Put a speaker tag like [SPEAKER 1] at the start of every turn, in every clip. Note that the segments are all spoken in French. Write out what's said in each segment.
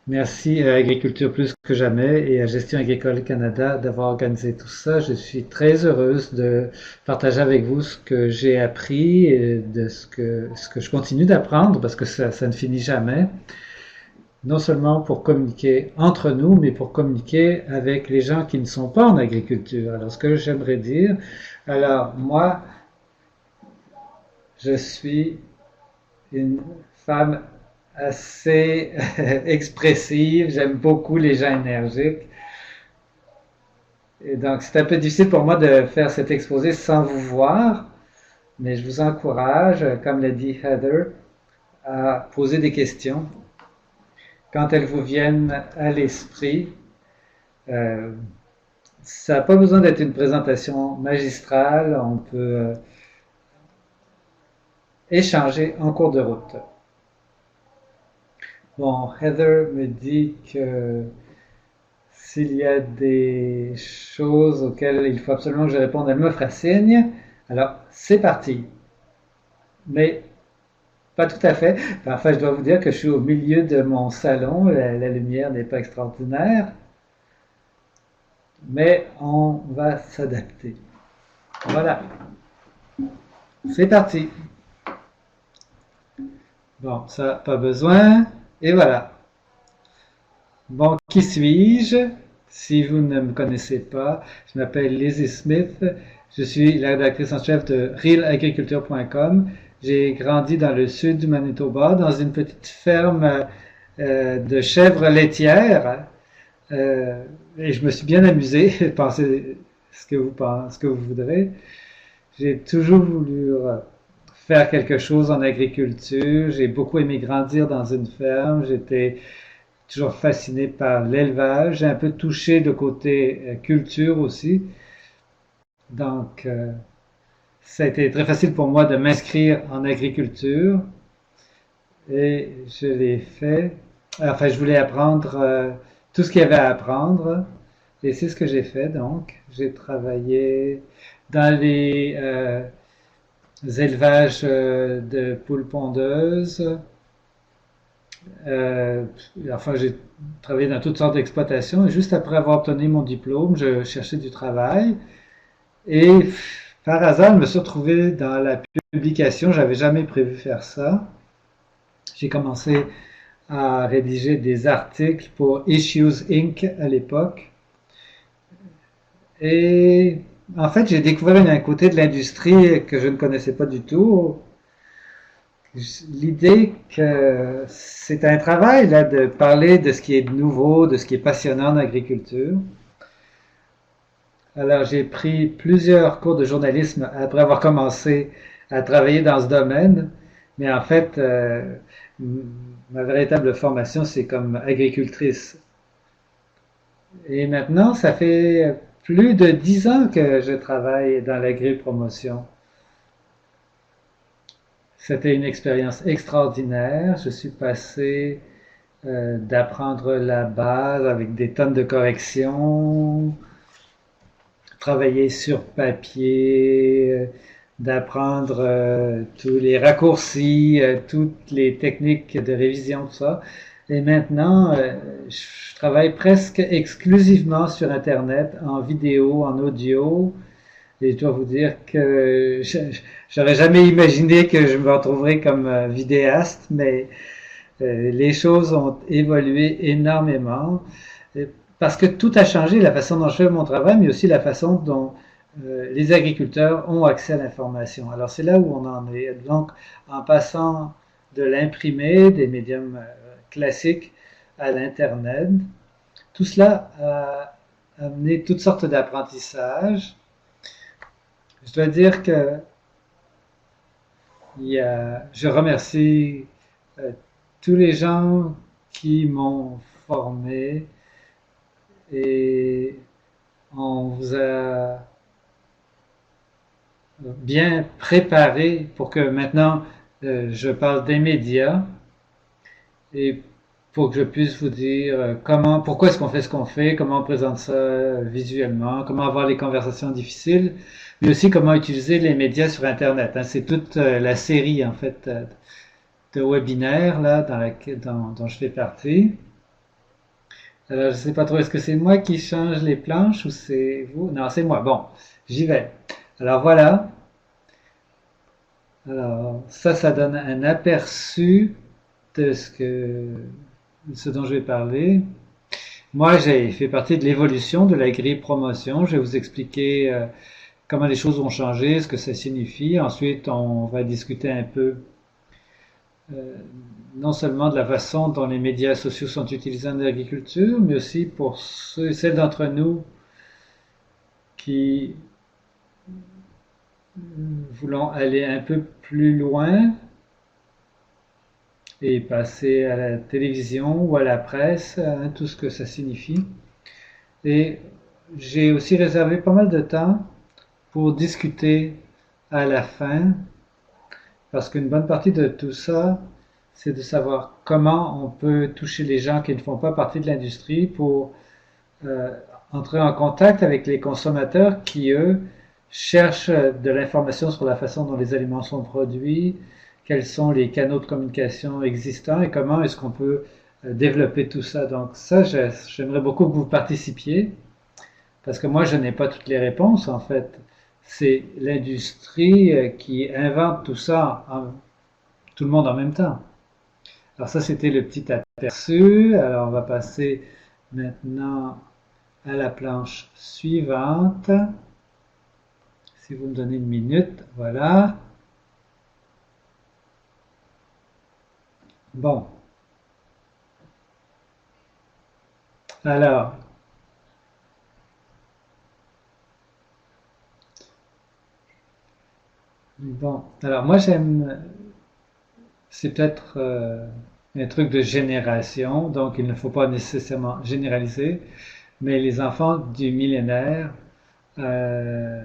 [SPEAKER 1] Merci à Agriculture Plus que jamais et à Gestion Agricole Canada d'avoir organisé tout ça. Je suis très heureuse de partager avec vous ce que j'ai appris et de ce que je continue d'apprendre parce que ça ne finit jamais. Non seulement pour communiquer entre nous, mais pour communiquer avec les gens qui ne sont pas en agriculture. Alors, ce que j'aimerais dire, alors moi, je suis une femme assez expressive, j'aime beaucoup les gens énergiques. Et donc, c'est un peu difficile pour moi de faire cet exposé sans vous voir, mais je vous encourage, comme l'a dit Heather, à poser des questions quand elles vous viennent à l'esprit. Euh, Ça n'a pas besoin d'être une présentation magistrale, on peut échanger en cours de route. Bon, Heather me dit que s'il y a des choses auxquelles il faut absolument que je réponde, elle me fera signe. Alors, c'est parti. Mais pas tout à fait. Parfois, je dois vous dire que je suis au milieu de mon salon. La lumière n'est pas extraordinaire. Mais on va s'adapter. Voilà. C'est parti. Bon, ça, pas besoin. Et voilà. Bon, qui suis-je? Si vous ne me connaissez pas, je m'appelle Lizzie Smith. Je suis la rédactrice en chef de realagriculture.com. J'ai grandi dans le sud du Manitoba, dans une petite ferme de chèvres laitières. Et je me suis bien amusé. Pensez ce que vous voudrez. J'ai toujours voulu faire quelque chose en agriculture. J'ai beaucoup aimé grandir dans une ferme. J'étais toujours fasciné par l'élevage. J'ai un peu touché le côté culture aussi. Donc, ça a été très facile pour moi de m'inscrire en agriculture et je l'ai fait. Enfin, je voulais apprendre tout ce qu'il y avait à apprendre et c'est ce que j'ai fait. Donc, j'ai travaillé dans les élevages de poules pondeuses. Euh, enfin, j'ai travaillé dans toutes sortes d'exploitations et juste après avoir obtenu mon diplôme, je cherchais du travail et par hasard, je me suis retrouvé dans la publication. J'avais jamais prévu faire ça. J'ai commencé à rédiger des articles pour Issues Inc. à l'époque. Et en fait, j'ai découvert un côté de l'industrie que je ne connaissais pas du tout. L'idée que c'est un travail là, de parler de ce qui est nouveau, de ce qui est passionnant en agriculture. Alors, j'ai pris plusieurs cours de journalisme après avoir commencé à travailler dans ce domaine. Mais en fait, ma véritable formation, c'est comme agricultrice. Et maintenant, ça fait plus de 10 ans que je travaille dans l'agri-promotion. C'était une expérience extraordinaire. Je suis passé d'apprendre la base avec des tonnes de corrections, travailler sur papier, d'apprendre tous les raccourcis, toutes les techniques de révision, tout ça. Et maintenant, je travaille presque exclusivement sur Internet, en vidéo, en audio. Et je dois vous dire que j'aurais jamais imaginé que je me retrouverais comme vidéaste, mais les choses ont évolué énormément. Parce que tout a changé, la façon dont je fais mon travail, mais aussi la façon dont les agriculteurs ont accès à l'information. Alors c'est là où on en est. Donc en passant de l'imprimé, des médiums classiques à l'Internet, tout cela a amené toutes sortes d'apprentissages. Je dois dire que je remercie euh, tous les gens qui m'ont formé et on vous a bien préparé pour que maintenant je parle des médias et pour que je puisse vous dire pourquoi est-ce qu'on fait ce qu'on fait, comment on présente ça visuellement, comment avoir les conversations difficiles, mais aussi comment utiliser les médias sur Internet. Hein. C'est toute la série en fait de webinaires là dont je fais partie. Alors, je sais pas trop, est-ce que c'est moi qui change les planches ou c'est vous? Non, c'est moi. Bon, j'y vais. Alors voilà. Alors, ça donne un aperçu de ce dont je vais parler. Moi, j'ai fait partie de l'évolution de la grille promotion. Je vais vous expliquer comment les choses ont changé, ce que ça signifie. Ensuite, on va discuter un peu euh, non seulement de la façon dont les médias sociaux sont utilisés en agriculture, mais aussi pour ceux et celles d'entre nous qui voulons aller un peu plus loin et passer à la télévision ou à la presse, hein, tout ce que ça signifie. Et j'ai aussi réservé pas mal de temps pour discuter à la fin, parce qu'une bonne partie de tout ça, c'est de savoir comment on peut toucher les gens qui ne font pas partie de l'industrie pour euh, entrer en contact avec les consommateurs qui, eux, cherchent de l'information sur la façon dont les aliments sont produits, quels sont les canaux de communication existants et comment est-ce qu'on peut développer tout ça. Donc ça, j'aimerais beaucoup que vous participiez, parce que moi, je n'ai pas toutes les réponses, en fait. C'est l'industrie qui invente tout ça, tout le monde en même temps. Alors ça, c'était le petit aperçu. Alors on va passer maintenant à la planche suivante. Si vous me donnez une minute, voilà. Bon, alors, alors moi j'aime, c'est peut-être un truc de génération, donc il ne faut pas nécessairement généraliser, mais les enfants du millénaire, euh,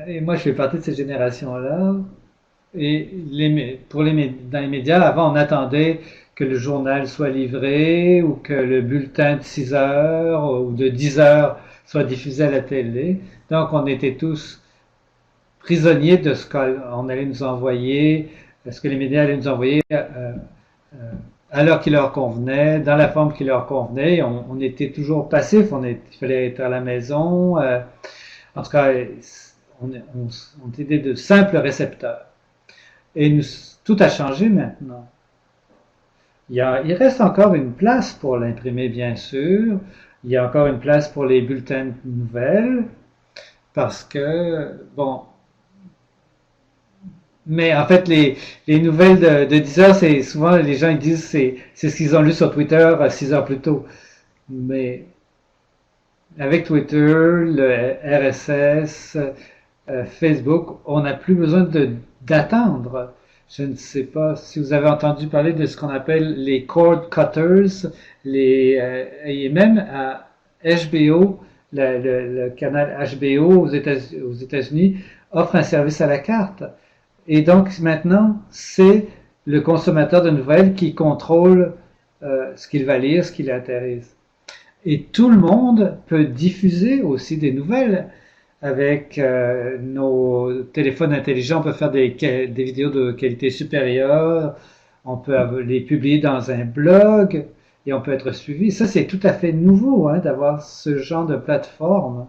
[SPEAKER 1] et moi je fais partie de cette génération-là, et dans les médias, avant, on attendait que le journal soit livré ou que le bulletin de 6 heures ou de 10 heures soit diffusé à la télé. Donc, on était tous prisonniers de ce qu'on allait nous envoyer, ce que les médias allaient nous envoyer à l'heure qui leur convenait, dans la forme qui leur convenait. On était toujours passifs, il fallait être à la maison. En tout cas, on était de simples récepteurs. Et tout a changé maintenant. Il reste encore une place pour l'imprimer, bien sûr. Il y a encore une place pour les bulletins de nouvelles, parce que, bon, mais en fait, les nouvelles de 10 heures, c'est souvent, les gens ils disent c'est ce qu'ils ont lu sur Twitter 6 heures plus tôt. Mais avec Twitter, le RSS, Facebook, on n'a plus besoin d'attendre. Je ne sais pas si vous avez entendu parler de ce qu'on appelle les cord cutters, et même à HBO, le canal HBO aux États-Unis offre un service à la carte. Et donc maintenant, c'est le consommateur de nouvelles qui contrôle ce qu'il va lire, ce qui l'intéresse. Et tout le monde peut diffuser aussi des nouvelles avec nos téléphones intelligents. On peut faire des vidéos de qualité supérieure, on peut les publier dans un blog et on peut être suivi. Ça, c'est tout à fait nouveau hein, d'avoir ce genre de plateforme.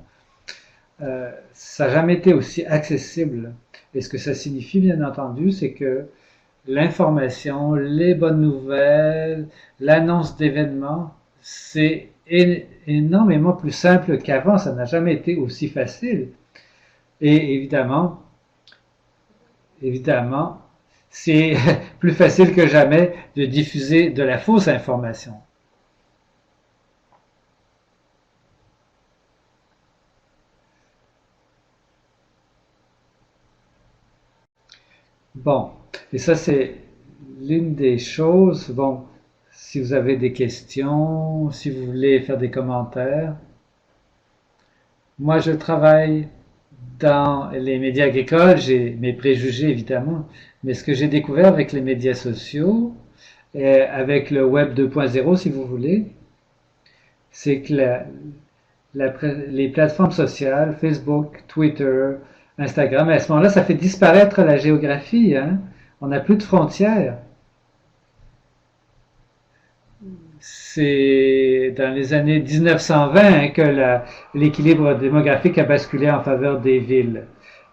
[SPEAKER 1] Ça n'a jamais été aussi accessible. Et ce que ça signifie, bien entendu, c'est que l'information, les bonnes nouvelles, l'annonce d'événements, c'est énormément plus simple qu'avant. Ça n'a jamais été aussi facile. Et évidemment, c'est plus facile que jamais de diffuser de la fausse information. Bon, et ça c'est l'une des choses. Bon, si vous avez des questions, si vous voulez faire des commentaires. Moi, je travaille dans les médias agricoles, j'ai mes préjugés évidemment, mais ce que j'ai découvert avec les médias sociaux, et avec le web 2.0 si vous voulez, c'est que les plateformes sociales, Facebook, Twitter, Instagram, à ce moment-là, ça fait disparaître la géographie. Hein? On n'a plus de frontières. c'est dans les années 1920 hein, que l'équilibre démographique a basculé en faveur des villes.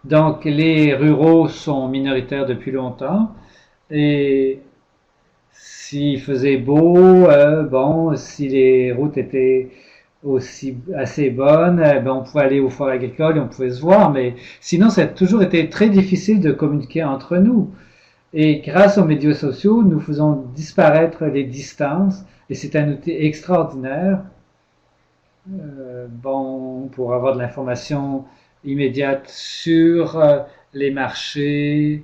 [SPEAKER 1] Donc les ruraux sont minoritaires depuis longtemps et s'il faisait beau, bon, si les routes étaient aussi assez bonnes, ben on pouvait aller au fort agricole et on pouvait se voir, mais sinon ça a toujours été très difficile de communiquer entre nous. Et grâce aux médias sociaux, nous faisons disparaître les distances et c'est un outil extraordinaire bon, pour avoir de l'information immédiate sur les marchés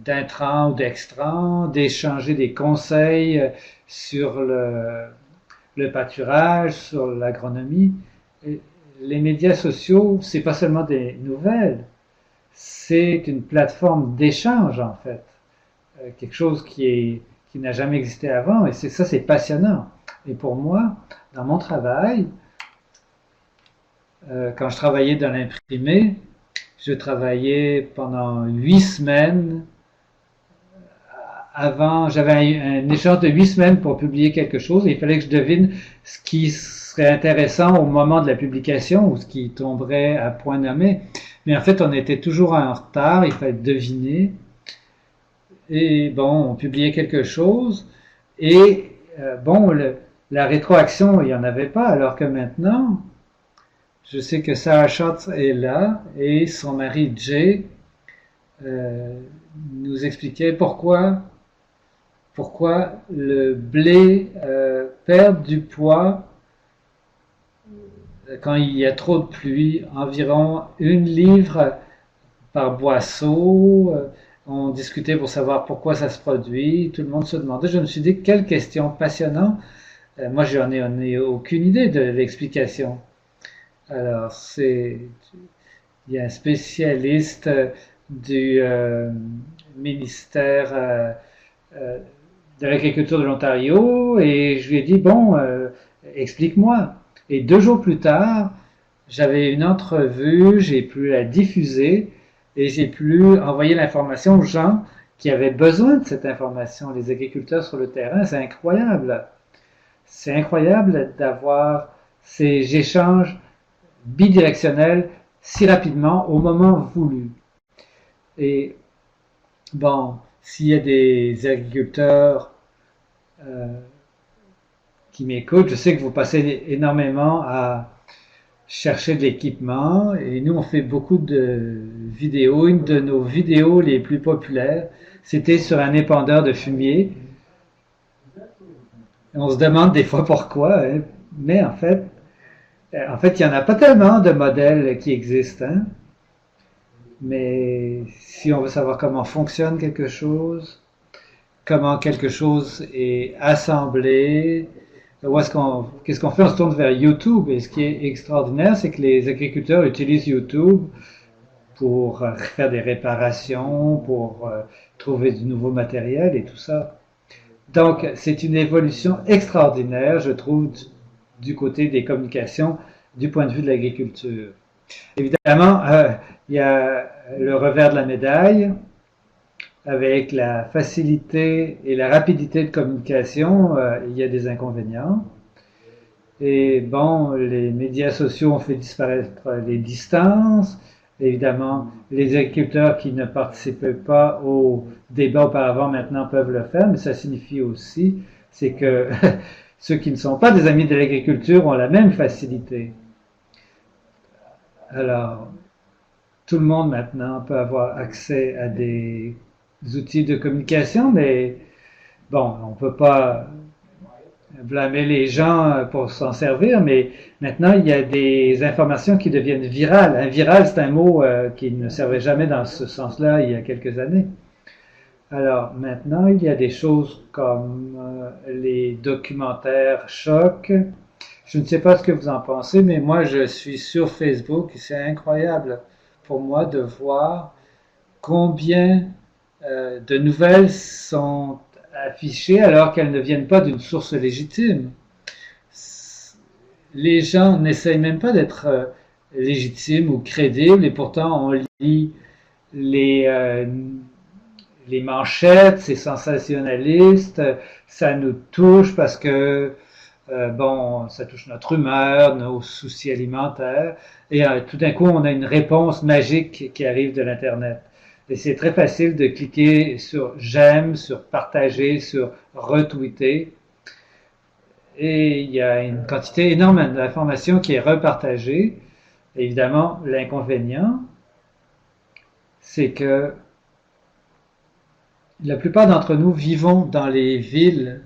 [SPEAKER 1] d'intrants ou d'extrants, d'échanger des conseils sur le pâturage, sur l'agronomie. Les médias sociaux, c'est pas seulement des nouvelles, c'est une plateforme d'échange en fait, quelque chose qui n'a jamais existé avant et ça c'est passionnant. Et pour moi, dans mon travail, quand je travaillais dans l'imprimé, je travaillais pendant 8 semaines avant, j'avais un échange de 8 semaines pour publier quelque chose et il fallait que je devine ce qui serait intéressant au moment de la publication ou ce qui tomberait à point nommé. Mais en fait, on était toujours en retard, il fallait deviner. Et bon, on publiait quelque chose et bon, la rétroaction, il n'y en avait pas, alors que maintenant, je sais que Sarah Schatz est là et son mari Jay euh, nous expliquait pourquoi le blé perd du poids quand il y a trop de pluie, environ 1 livre par boisseau. On discutait pour savoir pourquoi ça se produit. Tout le monde se demandait. Je me suis dit, quelle question passionnante. Moi, j'en ai aucune idée de l'explication. Alors, il y a un spécialiste du ministère euh, de l'Agriculture de l'Ontario et je lui ai dit, bon, explique-moi. Et 2 jours plus tard, j'avais une entrevue, j'ai pu la diffuser et j'ai pu envoyer l'information aux gens qui avaient besoin de cette information, les agriculteurs sur le terrain. C'est incroyable. C'est incroyable d'avoir ces échanges bidirectionnels si rapidement au moment voulu. Et bon, s'il y a des agriculteurs euh, qui m'écoutent, je sais que vous passez énormément à chercher de l'équipement et nous on fait beaucoup de vidéos. Une de nos vidéos les plus populaires, c'était sur un épandeur de fumier. On se demande des fois pourquoi, hein, mais en fait, il n'y en a pas tellement de modèles qui existent. Hein. Mais si on veut savoir comment fonctionne quelque chose, comment quelque chose est assemblé, qu'est-ce qu'on fait? On se tourne vers YouTube. Et ce qui est extraordinaire, c'est que les agriculteurs utilisent YouTube pour faire des réparations, pour trouver du nouveau matériel et tout ça. Donc, c'est une évolution extraordinaire, je trouve, du côté des communications, du point de vue de l'agriculture. Évidemment, il y a le revers de la médaille, avec la facilité et la rapidité de communication, il y a des inconvénients. Et bon, les médias sociaux ont fait disparaître les distances. Évidemment, les agriculteurs qui ne participaient pas au débat auparavant maintenant peuvent le faire, mais ça signifie aussi, c'est que ceux qui ne sont pas des amis de l'agriculture ont la même facilité. Alors, tout le monde maintenant peut avoir accès à des outils de communication, mais bon, on ne peut pas blâmer les gens pour s'en servir, mais maintenant il y a des informations qui deviennent virales. Un viral, c'est un mot qui ne servait jamais dans ce sens-là il y a quelques années. Alors maintenant, il y a des choses comme les documentaires chocs. Je ne sais pas ce que vous en pensez, mais moi je suis sur Facebook et c'est incroyable pour moi de voir combien de nouvelles sont affichées alors qu'elles ne viennent pas d'une source légitime. Les gens n'essayent même pas d'être légitimes ou crédibles et pourtant on lit les, les manchettes, c'est sensationnaliste, ça nous touche parce que bon, ça touche notre humeur, nos soucis alimentaires, et tout d'un coup, on a une réponse magique qui arrive de l'Internet. Et c'est très facile de cliquer sur j'aime, sur partager, sur retweeter, et il y a une quantité énorme d'informations qui est repartagée. Évidemment, l'inconvénient, c'est que la plupart d'entre nous vivons dans les villes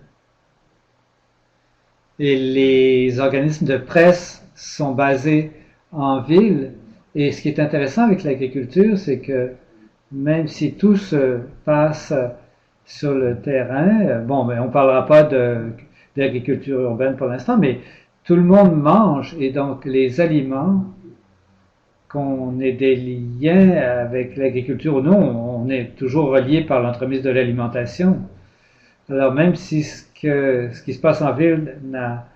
[SPEAKER 1] et les organismes de presse sont basés en ville. Et ce qui est intéressant avec l'agriculture, c'est que même si tout se passe sur le terrain, bon, mais on ne parlera pas d'agriculture urbaine pour l'instant, mais tout le monde mange et donc les aliments, qu'on ait des liens avec l'agriculture ou non, on est toujours relié par l'entremise de l'alimentation. Alors même si ce qui se passe en ville n'a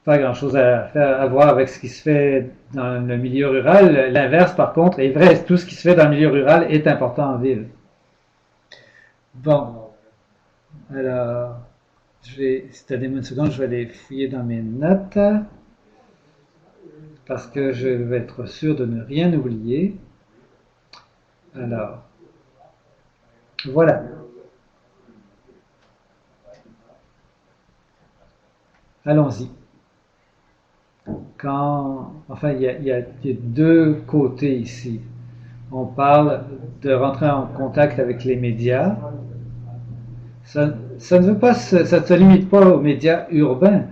[SPEAKER 1] pas grand-chose à voir avec ce qui se fait dans le milieu rural, l'inverse par contre est vrai, tout ce qui se fait dans le milieu rural est important en ville. Bon, alors, si tu as une seconde, je vais aller fouiller dans mes notes parce que je vais être sûr de ne rien oublier. Alors, voilà. Allons-y. Enfin, il y a deux côtés ici. On parle de rentrer en contact avec les médias. Ça ne se limite pas aux médias urbains.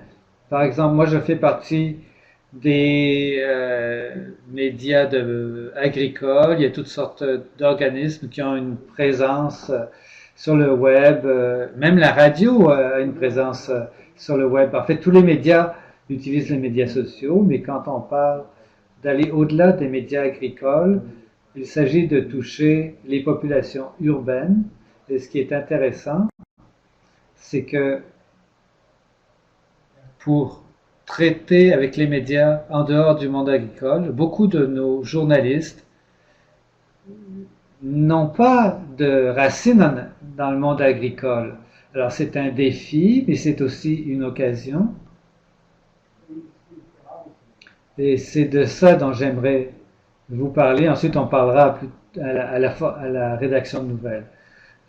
[SPEAKER 1] Par exemple, moi, je fais partie des médias agricoles. Il y a toutes sortes d'organismes qui ont une présence sur le web. Même la radio a une présence sur le web. En fait, tous les médias utilisent les médias sociaux, mais quand on parle d'aller au-delà des médias agricoles, il s'agit de toucher les populations urbaines. Et ce qui est intéressant, c'est que pour traiter avec les médias en dehors du monde agricole, beaucoup de nos journalistes n'ont pas de racines dans le monde agricole. Alors c'est un défi, mais c'est aussi une occasion. Et c'est de ça dont j'aimerais vous parler. Ensuite, on parlera à la rédaction de nouvelles.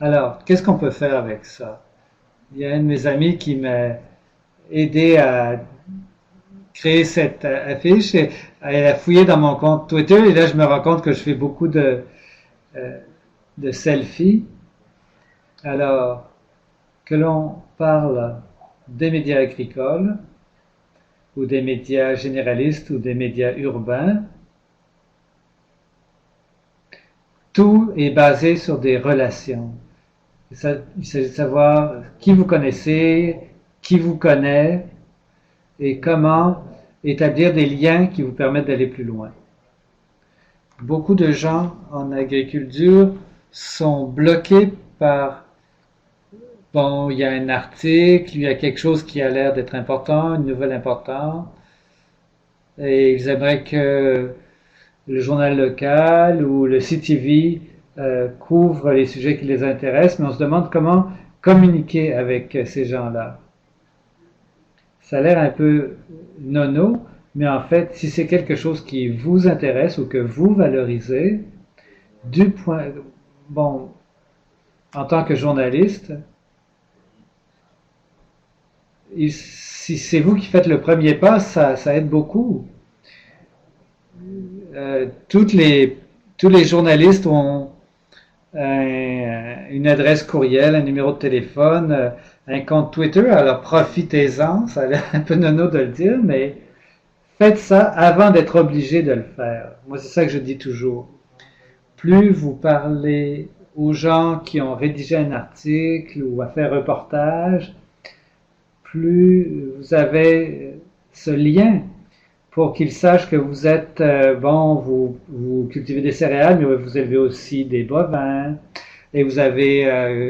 [SPEAKER 1] Alors, qu'est-ce qu'on peut faire avec ça? Il y a un de mes amis qui m'a aidé à créer cette affiche. Et elle a fouillé dans mon compte Twitter et là, je me rends compte que je fais beaucoup de selfies. Alors, que l'on parle des médias agricoles ou des médias généralistes ou des médias urbains, tout est basé sur des relations. Il s'agit de savoir qui vous connaissez, qui vous connaît et comment établir des liens qui vous permettent d'aller plus loin. Beaucoup de gens en agriculture sont bloqués par bon, il y a un article, il y a quelque chose qui a l'air d'être important, une nouvelle importante, et ils aimeraient que le journal local ou le CTV couvre les sujets qui les intéressent, mais on se demande comment communiquer avec ces gens-là. Ça a l'air un peu nono, mais en fait, si c'est quelque chose qui vous intéresse ou que vous valorisez, bon, en tant que journaliste, si c'est vous qui faites le premier pas, ça aide beaucoup. Tous les journalistes ont une adresse courriel, un numéro de téléphone, un compte Twitter, alors profitez-en, ça a l'air un peu nono de le dire, mais faites ça avant d'être obligé de le faire. Moi, c'est ça que je dis toujours. Plus vous parlez aux gens qui ont rédigé un article ou à faire un reportage, plus vous avez ce lien pour qu'ils sachent que vous êtes, bon, vous cultivez des céréales, mais vous élevez aussi des bovins, et vous avez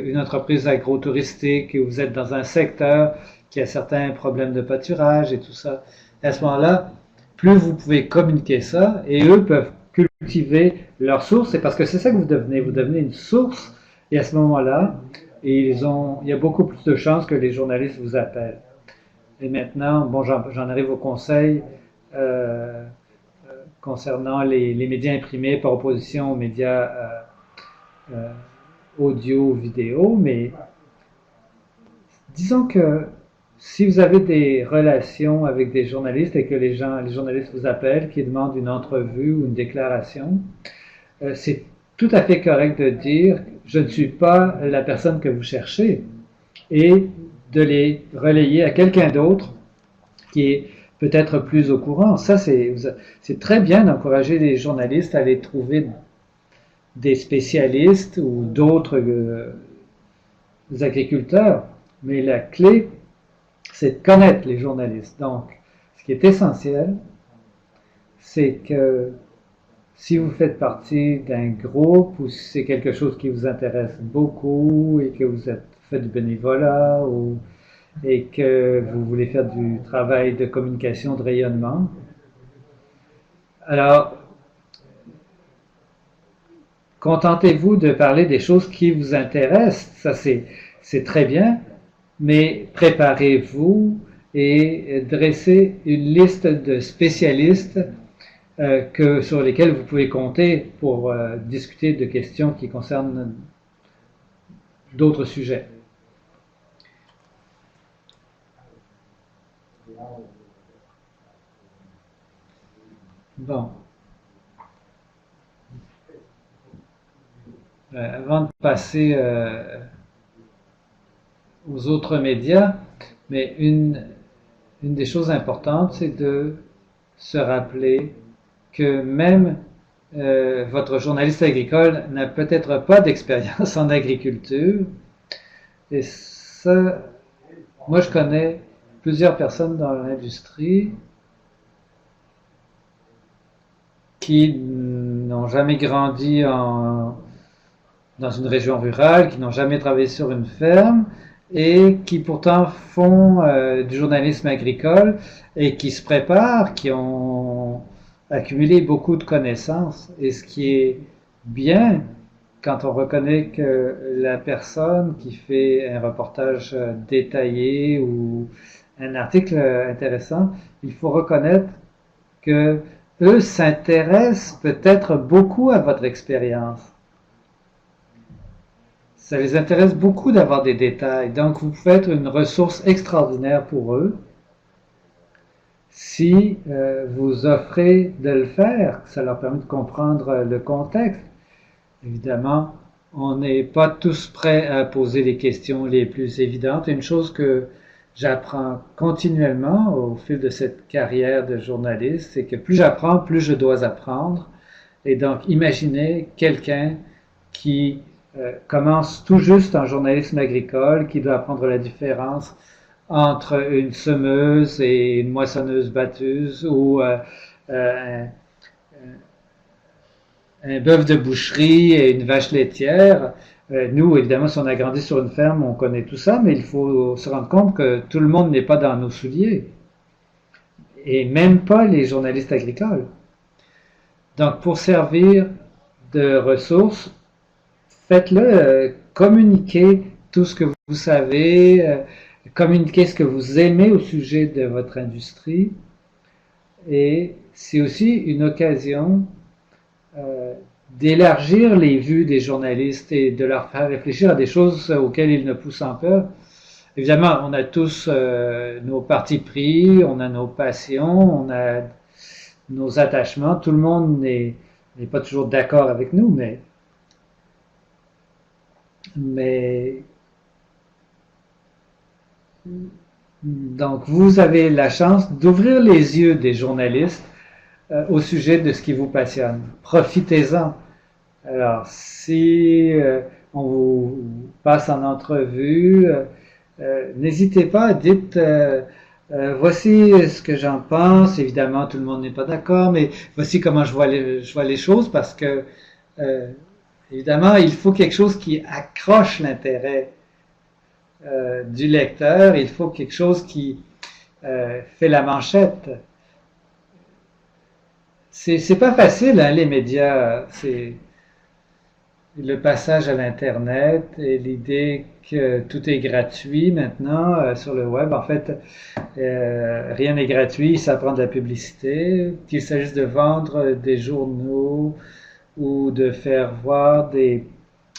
[SPEAKER 1] une entreprise agro-touristique, et vous êtes dans un secteur qui a certains problèmes de pâturage et tout ça. Et à ce moment-là, plus vous pouvez communiquer ça, et eux peuvent cultiver leurs sources, c'est parce que c'est ça que vous devenez une source Et à ce moment-là, il y a beaucoup plus de chances que les journalistes vous appellent. Et maintenant, bon, j'en arrive au conseil euh, concernant les médias imprimés par opposition aux médias euh, audio, vidéo, mais disons que si vous avez des relations avec des journalistes et que les journalistes vous appellent, qui demandent une entrevue ou une déclaration, c'est tout à fait correct de dire je ne suis pas la personne que vous cherchez et de les relayer à quelqu'un d'autre qui est peut-être plus au courant. Ça, c'est très bien d'encourager les journalistes à aller trouver des spécialistes ou d'autres agriculteurs. Mais la clé, c'est de connaître les journalistes. Donc, ce qui est essentiel, c'est que si vous faites partie d'un groupe ou si c'est quelque chose qui vous intéresse beaucoup et que vous faites du bénévolat et que vous voulez faire du travail de communication, de rayonnement, alors contentez-vous de parler des choses qui vous intéressent. Ça, c'est très bien, mais préparez-vous et dressez une liste de spécialistes sur lesquels vous pouvez compter pour discuter de questions qui concernent d'autres sujets. Bon. Avant de passer aux autres médias, mais une des choses importantes, c'est de se rappeler que même votre journaliste agricole n'a peut-être pas d'expérience en agriculture. Et ça, moi je connais plusieurs personnes dans l'industrie qui n'ont jamais grandi dans une région rurale, qui n'ont jamais travaillé sur une ferme et qui pourtant font du journalisme agricole et qui se préparent, qui ont accumulé beaucoup de connaissances. Et ce qui est bien, quand on reconnaît que la personne qui fait un reportage détaillé ou un article intéressant, il faut reconnaître que eux s'intéressent peut-être beaucoup à votre expérience. Ça les intéresse beaucoup d'avoir des détails. Donc, vous pouvez être une ressource extraordinaire pour eux si vous offrez de le faire. Ça leur permet de comprendre le contexte. Évidemment, on n'est pas tous prêts à poser les questions les plus évidentes. Une chose que j'apprends continuellement au fil de cette carrière de journaliste, c'est que plus j'apprends, plus je dois apprendre. Et donc, imaginez quelqu'un qui commence tout juste en journalisme agricole, qui doit apprendre la différence entre une semeuse et une moissonneuse-batteuse ou un bœuf de boucherie et une vache laitière. Nous, évidemment, si on a grandi sur une ferme, on connaît tout ça, mais il faut se rendre compte que tout le monde n'est pas dans nos souliers. Et même pas les journalistes agricoles. Donc, pour servir de ressources, faites-le, communiquez tout ce que vous savez, communiquez ce que vous aimez au sujet de votre industrie. Et c'est aussi une occasion d'élargir les vues des journalistes et de leur faire réfléchir à des choses auxquelles ils ne poussent en peur. Évidemment, on a tous nos partis pris, on a nos passions, on a nos attachements. Tout le monde n'est pas toujours d'accord avec nous, mais donc vous avez la chance d'ouvrir les yeux des journalistes au sujet de ce qui vous passionne. Profitez-en. Alors, si on vous passe en entrevue, n'hésitez pas, dites voici ce que j'en pense. Évidemment, tout le monde n'est pas d'accord, mais voici comment je vois les choses parce que, évidemment, il faut quelque chose qui accroche l'intérêt du lecteur. Il faut quelque chose qui fait la manchette. C'est pas facile, hein, les médias. le passage à l'Internet et l'idée que tout est gratuit maintenant sur le web. En fait, rien n'est gratuit, ça prend de la publicité. Qu'il s'agisse de vendre des journaux ou de faire voir des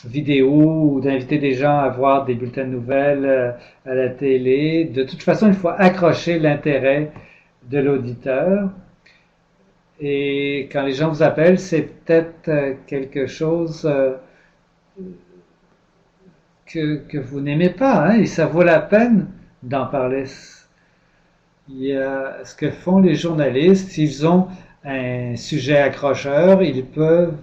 [SPEAKER 1] vidéos ou d'inviter des gens à voir des bulletins de nouvelles à la télé. De toute façon, il faut accrocher l'intérêt de l'auditeur. Et quand les gens vous appellent, c'est peut-être quelque chose que vous n'aimez pas, hein, et ça vaut la peine d'en parler. Il y a ce que font les journalistes, s'ils ont un sujet accrocheur, ils peuvent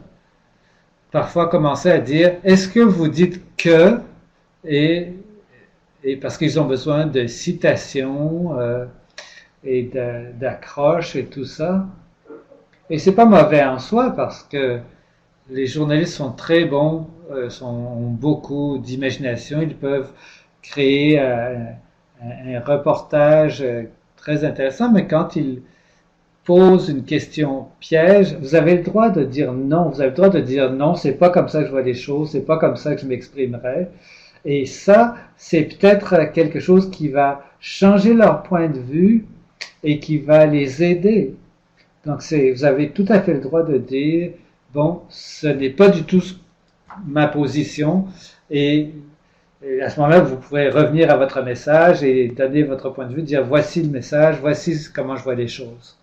[SPEAKER 1] parfois commencer à dire est-ce que vous dites que et, et parce qu'ils ont besoin de citations et d'accroches et tout ça. Et c'est pas mauvais en soi parce que les journalistes sont très bons, ont beaucoup d'imagination, ils peuvent créer un reportage très intéressant, mais quand ils posent une question piège, vous avez le droit de dire non, vous avez le droit de dire non, c'est pas comme ça que je vois les choses, c'est pas comme ça que je m'exprimerai. Et ça, c'est peut-être quelque chose qui va changer leur point de vue et qui va les aider. Donc, vous avez tout à fait le droit de dire, bon, ce n'est pas du tout ma position, et, et à ce moment-là, vous pourrez revenir à votre message et donner votre point de vue, dire, voici le message, voici comment je vois les choses.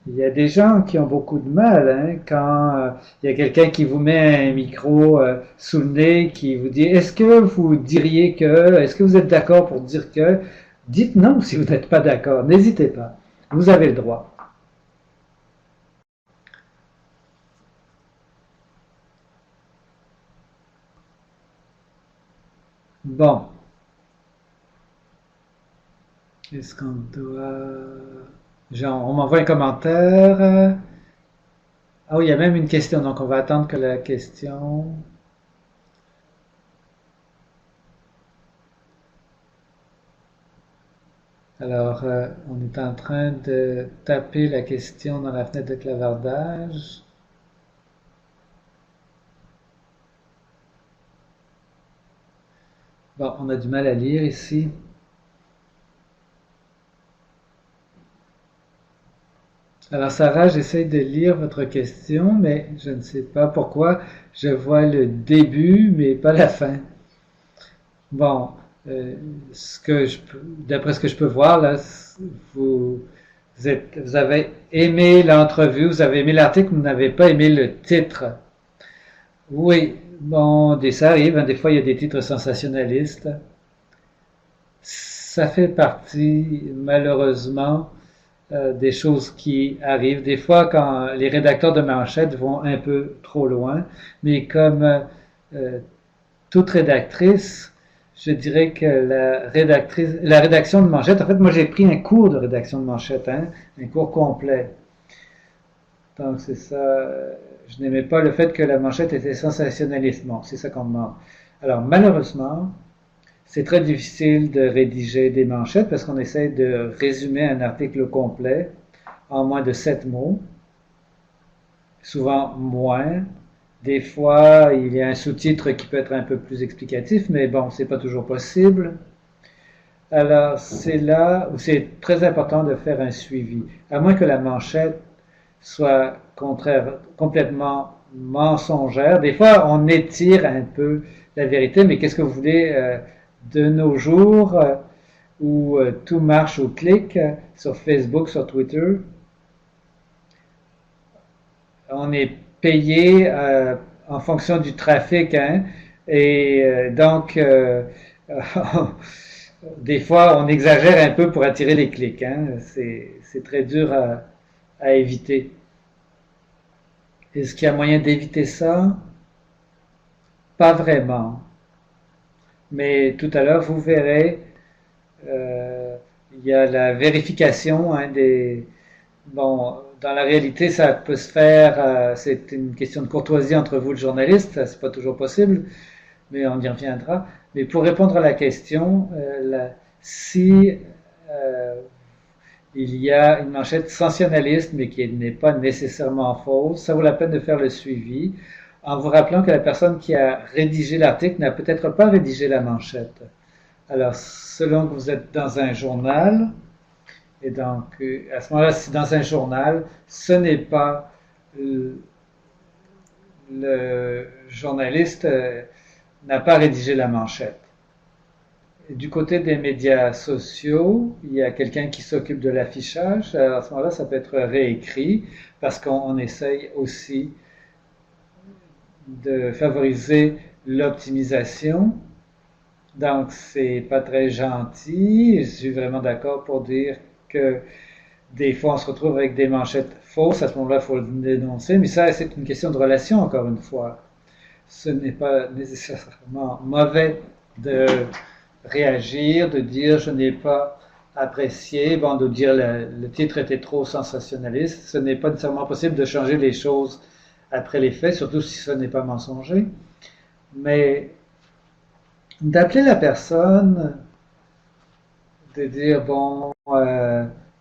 [SPEAKER 1] Il y a des gens qui ont beaucoup de mal, hein, quand il y a quelqu'un qui vous met un micro sous le nez, qui vous dit, est-ce que vous diriez que, est-ce que vous êtes d'accord pour dire que, dites non si vous n'êtes pas d'accord, n'hésitez pas, vous avez le droit. Bon, est-ce qu'on doit... Genre, on m'envoie un commentaire. Ah oui, il y a même une question, donc on va attendre que la question... Alors, on est en train de taper la question dans la fenêtre de clavardage. Bon, on a du mal à lire ici. Alors, Sarah, j'essaie de lire votre question, mais je ne sais pas pourquoi. Je vois le début, mais pas la fin. Bon, euh, d'après ce que je peux voir, là, vous, vous avez aimé l'entrevue, vous avez aimé l'article, vous n'avez pas aimé le titre. Oui, bon, ça arrive, hein, des fois il y a des titres sensationnalistes. Ça fait partie, malheureusement, des choses qui arrivent. Des fois, quand les rédacteurs de manchettes vont un peu trop loin, mais comme toute rédactrice, je dirais que la rédaction de manchettes, en fait, moi j'ai pris un cours de rédaction de manchettes, hein, un cours complet. Donc c'est ça. Je n'aimais pas le fait que la manchette était sensationnaliste. Bon, c'est ça qu'on demande. Alors malheureusement, c'est très difficile de rédiger des manchettes parce qu'on essaie de résumer un article complet en moins de 7 mots, souvent moins. Des fois, il y a un sous-titre qui peut être un peu plus explicatif, mais bon, c'est pas toujours possible. Alors, c'est là où c'est très important de faire un suivi. À moins que la manchette soit complètement mensongère. Des fois, on étire un peu la vérité, mais qu'est-ce que vous voulez de nos jours où tout marche au clic sur Facebook, sur Twitter? On est payé en fonction du trafic, hein, et donc des fois on exagère un peu pour attirer les clics, hein. C'est très dur à éviter. Est-ce qu'il y a moyen d'éviter ça? Pas vraiment. Mais tout à l'heure, vous verrez, il y a la vérification, hein, des... Bon, dans la réalité, ça peut se faire, c'est une question de courtoisie entre vous et le journaliste, c'est pas toujours possible, mais on y reviendra. Mais pour répondre à la question, si euh, il y a une manchette sensationnaliste, mais qui n'est pas nécessairement fausse, ça vaut la peine de faire le suivi. en vous rappelant que la personne qui a rédigé l'article n'a peut-être pas rédigé la manchette. Alors, selon que vous êtes dans un journal, et donc à ce moment-là, si dans un journal, ce n'est pas le journaliste n'a pas rédigé la manchette. Et du côté des médias sociaux, il y a quelqu'un qui s'occupe de l'affichage. À ce moment-là, ça peut être réécrit parce qu'on essaye aussi de favoriser l'optimisation. Donc, c'est pas très gentil. Je suis vraiment d'accord pour dire que des fois, on se retrouve avec des manchettes fausses. À ce moment-là, il faut le dénoncer. Mais ça, c'est une question de relation, encore une fois. Ce n'est pas nécessairement mauvais de réagir, de dire je n'ai pas apprécié, bon, de dire le titre était trop sensationnaliste. Ce n'est pas nécessairement possible de changer les choses après les faits, surtout si ce n'est pas mensonger. Mais d'appeler la personne, de dire bon,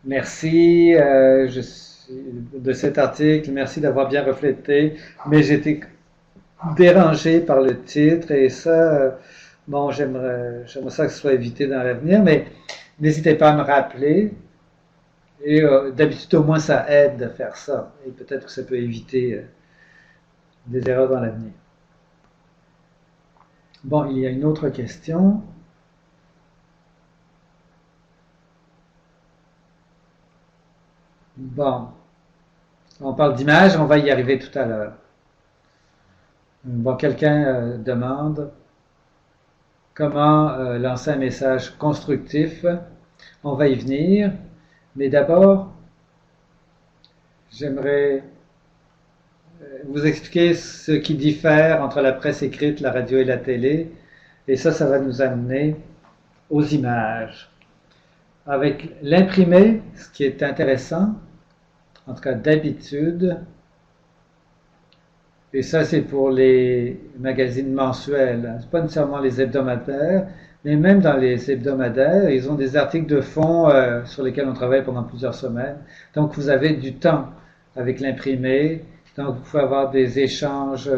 [SPEAKER 1] merci de cet article, merci d'avoir bien reflété, mais j'étais dérangé par le titre et ça, bon, j'aimerais ça que ce soit évité dans l'avenir, mais n'hésitez pas à me rappeler. Et d'habitude, au moins, ça aide de faire ça. Et peut-être que ça peut éviter des erreurs dans l'avenir. Bon, il y a une autre question. Bon, on parle d'image, on va y arriver tout à l'heure. Bon, quelqu'un demande comment lancer un message constructif. On va y venir, mais d'abord, j'aimerais vous expliquer ce qui diffère entre la presse écrite, la radio et la télé, et ça va nous amener aux images. Avec l'imprimé, ce qui est intéressant, en tout cas d'habitude, et ça c'est pour les magazines mensuels, c'est pas nécessairement les hebdomadaires, mais même dans les hebdomadaires, ils ont des articles de fond sur lesquels on travaille pendant plusieurs semaines. Donc vous avez du temps avec l'imprimé, donc vous pouvez avoir des échanges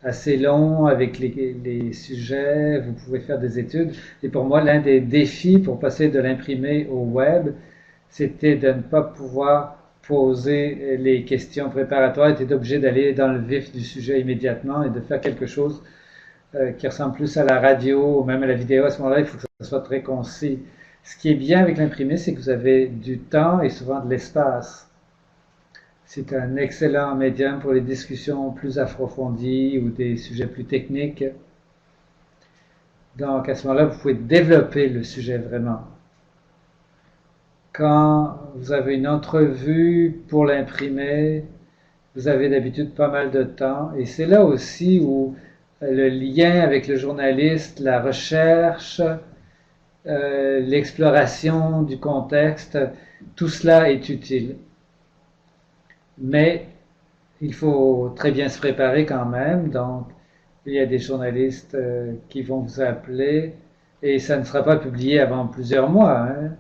[SPEAKER 1] assez longs avec les sujets, vous pouvez faire des études. Et pour moi, l'un des défis pour passer de l'imprimé au web, c'était de ne pas pouvoir poser les questions préparatoires, était obligé d'aller dans le vif du sujet immédiatement et de faire quelque chose qui ressemble plus à la radio ou même à la vidéo. À ce moment-là, il faut que ça soit très concis. Ce qui est bien avec l'imprimé, c'est que vous avez du temps et souvent de l'espace. C'est un excellent médium pour les discussions plus approfondies ou des sujets plus techniques. Donc, à ce moment-là, vous pouvez développer le sujet vraiment. Quand vous avez une entrevue pour l'imprimer, vous avez d'habitude pas mal de temps. Et c'est là aussi où le lien avec le journaliste, la recherche, l'exploration du contexte, tout cela est utile. Mais il faut très bien se préparer quand même. Donc, il y a des journalistes qui vont vous appeler et ça ne sera pas publié avant plusieurs mois. Hein.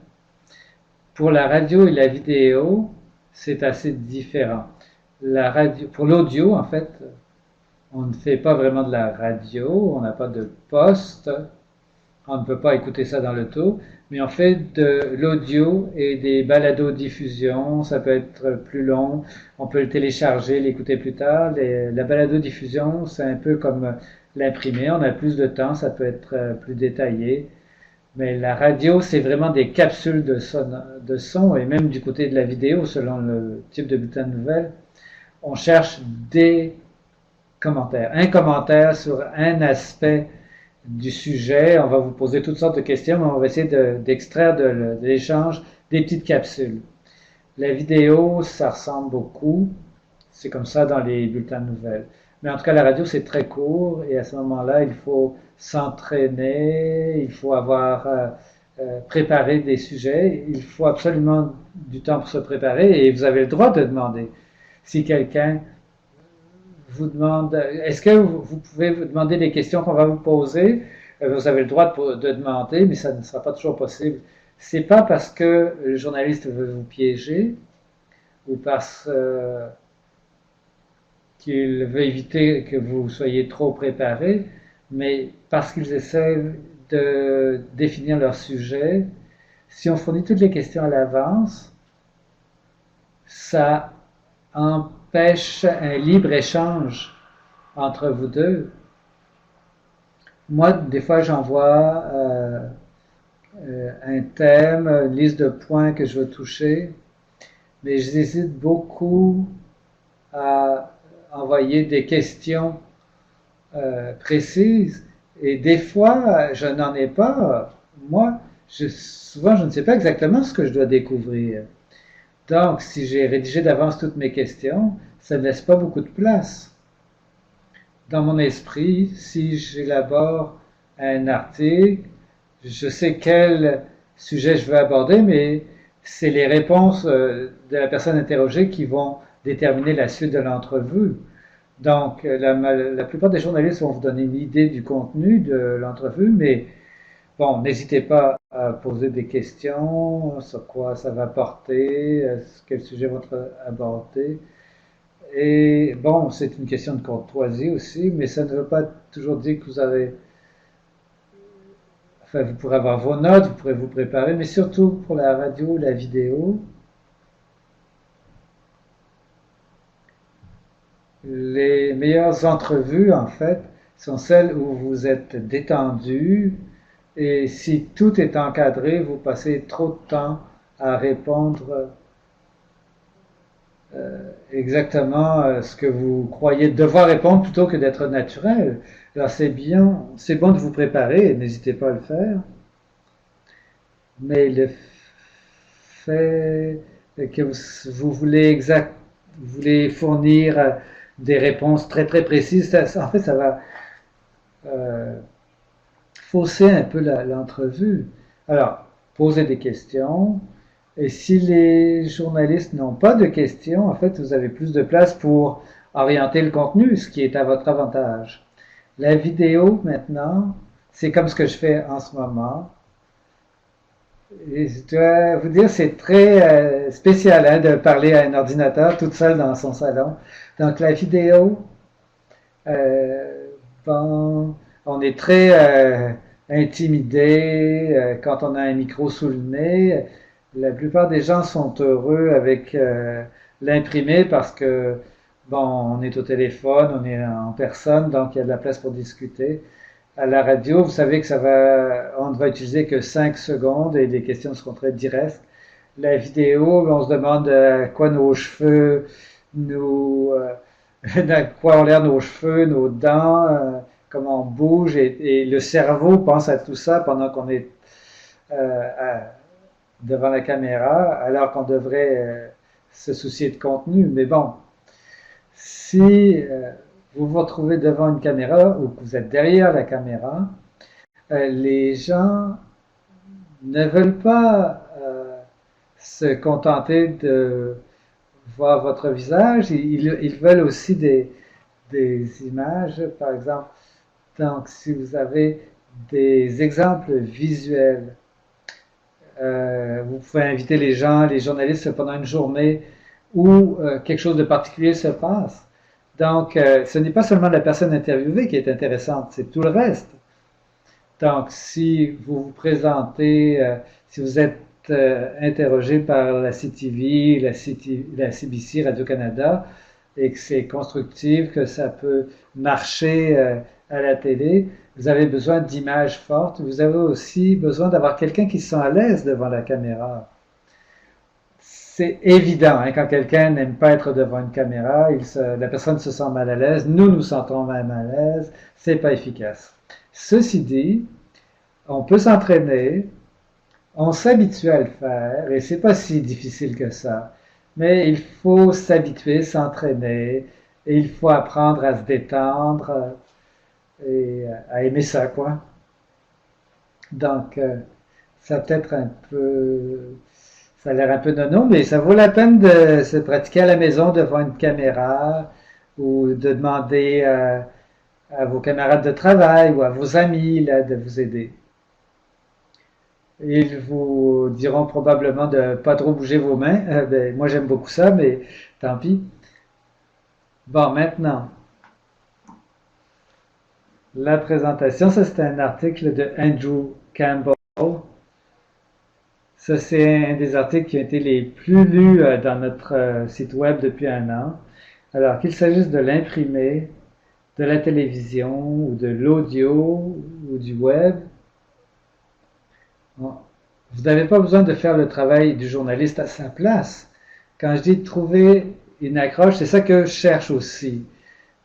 [SPEAKER 1] Pour la radio et la vidéo, c'est assez différent. La radio, pour l'audio, en fait, on ne fait pas vraiment de la radio, on n'a pas de poste, on ne peut pas écouter ça dans l'auto, mais on fait de l'audio et des balados-diffusions, ça peut être plus long, on peut le télécharger, l'écouter plus tard. La balado-diffusion, c'est un peu comme l'imprimer, on a plus de temps, ça peut être plus détaillé. Mais la radio, c'est vraiment des capsules de son, et même du côté de la vidéo, selon le type de bulletin de nouvelles, on cherche des commentaires. Un commentaire sur un aspect du sujet. On va vous poser toutes sortes de questions, mais on va essayer d'extraire de l'échange des petites capsules. La vidéo, ça ressemble beaucoup. C'est comme ça dans les bulletins de nouvelles. Mais en tout cas, la radio, c'est très court et à ce moment-là, il faut s'entraîner, il faut avoir préparé des sujets, il faut absolument du temps pour se préparer et vous avez le droit de demander. Si quelqu'un vous demande, est-ce que vous pouvez vous demander des questions qu'on va vous poser? Vous avez le droit de demander, mais ça ne sera pas toujours possible. C'est pas parce que le journaliste veut vous piéger ou parce qu'il veut éviter que vous soyez trop préparé, mais parce qu'ils essaient de définir leur sujet. Si on fournit toutes les questions à l'avance, ça empêche un libre échange entre vous deux. Moi, des fois, j'envoie un thème, une liste de points que je veux toucher, mais j'hésite beaucoup à envoyer des questions précises. Et des fois, je n'en ai pas. Moi, souvent, je ne sais pas exactement ce que je dois découvrir. Donc, si j'ai rédigé d'avance toutes mes questions, ça ne laisse pas beaucoup de place. Dans mon esprit, si j'élabore un article, je sais quel sujet je veux aborder, mais c'est les réponses de la personne interrogée qui vont déterminer la suite de l'entrevue. Donc, la plupart des journalistes vont vous donner une idée du contenu de l'entrevue, mais bon, n'hésitez pas à poser des questions sur quoi ça va porter, quel sujet vont être abordés. Et bon, c'est une question de courtoisie aussi, mais ça ne veut pas toujours dire que vous avez. Enfin, vous pourrez avoir vos notes, vous pourrez vous préparer, mais surtout pour la radio, la vidéo, les meilleures entrevues, en fait, sont celles où vous êtes détendu et si tout est encadré, vous passez trop de temps à répondre exactement ce que vous croyez devoir répondre plutôt que d'être naturel. Alors c'est bien, c'est bon de vous préparer, n'hésitez pas à le faire, mais le fait que vous voulez vous voulez fournir des réponses très très précises, en fait ça va euh, fausser un peu l'entrevue. Alors, posez des questions, et si les journalistes n'ont pas de questions, en fait, vous avez plus de place pour orienter le contenu, ce qui est à votre avantage. La vidéo, maintenant, c'est comme ce que je fais en ce moment. Et je dois vous dire, c'est très spécial hein, de parler à un ordinateur toute seule dans son salon. Donc la vidéo, euh, bon, on est très intimidé quand on a un micro sous le nez. La plupart des gens sont heureux avec l'imprimé parce que, bon, on est au téléphone, on est en personne, donc il y a de la place pour discuter. À la radio, vous savez que on ne va utiliser que 5 secondes et les questions seront très directes. La vidéo, on se demande à quoi nos cheveux, à quoi ont l'air nos cheveux, nos dents, comment on bouge et le cerveau pense à tout ça pendant qu'on est devant la caméra, alors qu'on devrait se soucier de contenu. Mais bon, si vous vous retrouvez devant une caméra ou que vous êtes derrière la caméra, les gens ne veulent pas se contenter de voir votre visage, ils veulent aussi des images, par exemple. Donc, si vous avez des exemples visuels, vous pouvez inviter les gens, les journalistes pendant une journée où quelque chose de particulier se passe. Donc, ce n'est pas seulement la personne interviewée qui est intéressante, c'est tout le reste. Donc, si vous vous présentez, si vous êtes interrogé par la CTV, la CBC, Radio-Canada, et que c'est constructif, que ça peut marcher à la télé, vous avez besoin d'images fortes. Vous avez aussi besoin d'avoir quelqu'un qui se sent à l'aise devant la caméra. C'est évident, hein, quand quelqu'un n'aime pas être devant une caméra, la personne se sent mal à l'aise, nous nous sentons même à l'aise, c'est pas efficace. Ceci dit, on peut s'entraîner, on s'habitue à le faire, et c'est pas si difficile que ça. Mais il faut s'habituer, s'entraîner, et il faut apprendre à se détendre et à aimer ça, quoi. Donc, ça peut-être un peu, ça a l'air un peu nono, mais ça vaut la peine de se pratiquer à la maison devant une caméra ou de demander à vos camarades de travail ou à vos amis là, de vous aider. Ils vous diront probablement de ne pas trop bouger vos mains. Ben, moi, j'aime beaucoup ça, mais tant pis. Bon, maintenant, la présentation, ça c'est un article de Andrew Campbell. Ça c'est un des articles qui ont été les plus lus dans notre site web depuis un an. Alors qu'il s'agisse de l'imprimé, de la télévision ou de l'audio ou du web, vous n'avez pas besoin de faire le travail du journaliste à sa place. Quand je dis trouver une accroche, c'est ça que je cherche aussi.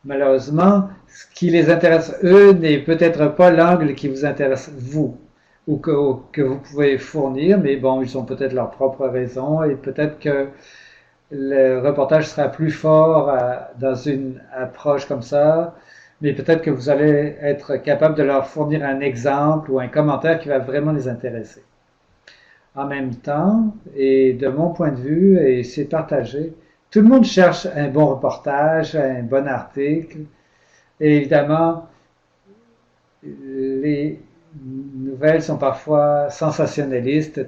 [SPEAKER 1] Malheureusement, ce qui les intéresse eux n'est peut-être pas l'angle qui vous intéresse vous ou que vous pouvez fournir, mais bon, ils ont peut-être leurs propres raisons et peut-être que le reportage sera plus fort dans une approche comme ça, mais peut-être que vous allez être capable de leur fournir un exemple ou un commentaire qui va vraiment les intéresser. En même temps, et de mon point de vue, et c'est partagé, tout le monde cherche un bon reportage, un bon article, et évidemment, les nouvelles sont parfois sensationnalistes,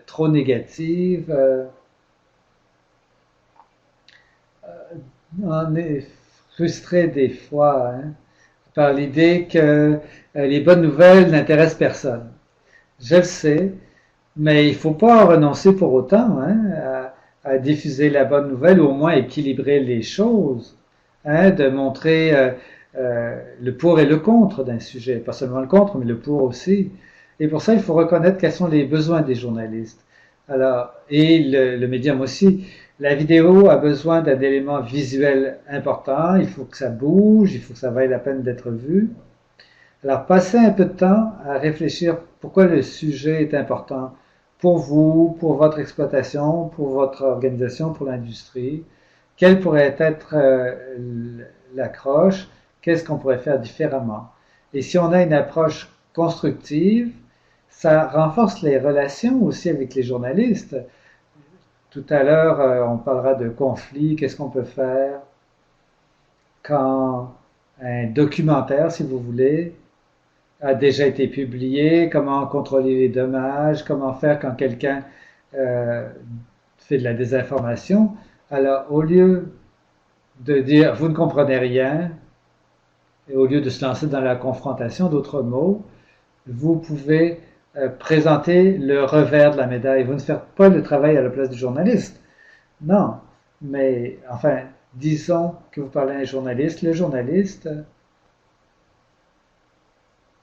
[SPEAKER 1] trop négatives. On est frustré des fois hein, par l'idée que les bonnes nouvelles n'intéressent personne. Je le sais, mais il ne faut pas renoncer pour autant hein, à diffuser la bonne nouvelle ou au moins équilibrer les choses, hein, de montrer le pour et le contre d'un sujet, pas seulement le contre, mais le pour aussi. Et pour ça, il faut reconnaître quels sont les besoins des journalistes. Alors, et le médium aussi. La vidéo a besoin d'un élément visuel important, il faut que ça bouge, il faut que ça vaille la peine d'être vu. Alors, passez un peu de temps à réfléchir pourquoi le sujet est important pour vous, pour votre exploitation, pour votre organisation, pour l'industrie. Quelle pourrait être l'accroche? Qu'est-ce qu'on pourrait faire différemment? Et si on a une approche constructive, ça renforce les relations aussi avec les journalistes. Tout à l'heure, on parlera de conflits, qu'est-ce qu'on peut faire quand un documentaire, si vous voulez, a déjà été publié, comment contrôler les dommages, comment faire quand quelqu'un euh, fait de la désinformation. Alors, au lieu de dire vous ne comprenez rien, et au lieu de se lancer dans la confrontation, d'autres mots, vous pouvez présenter le revers de la médaille. Vous ne faites pas le travail à la place du journaliste. Non, mais enfin, disons que vous parlez à un journaliste. Le journaliste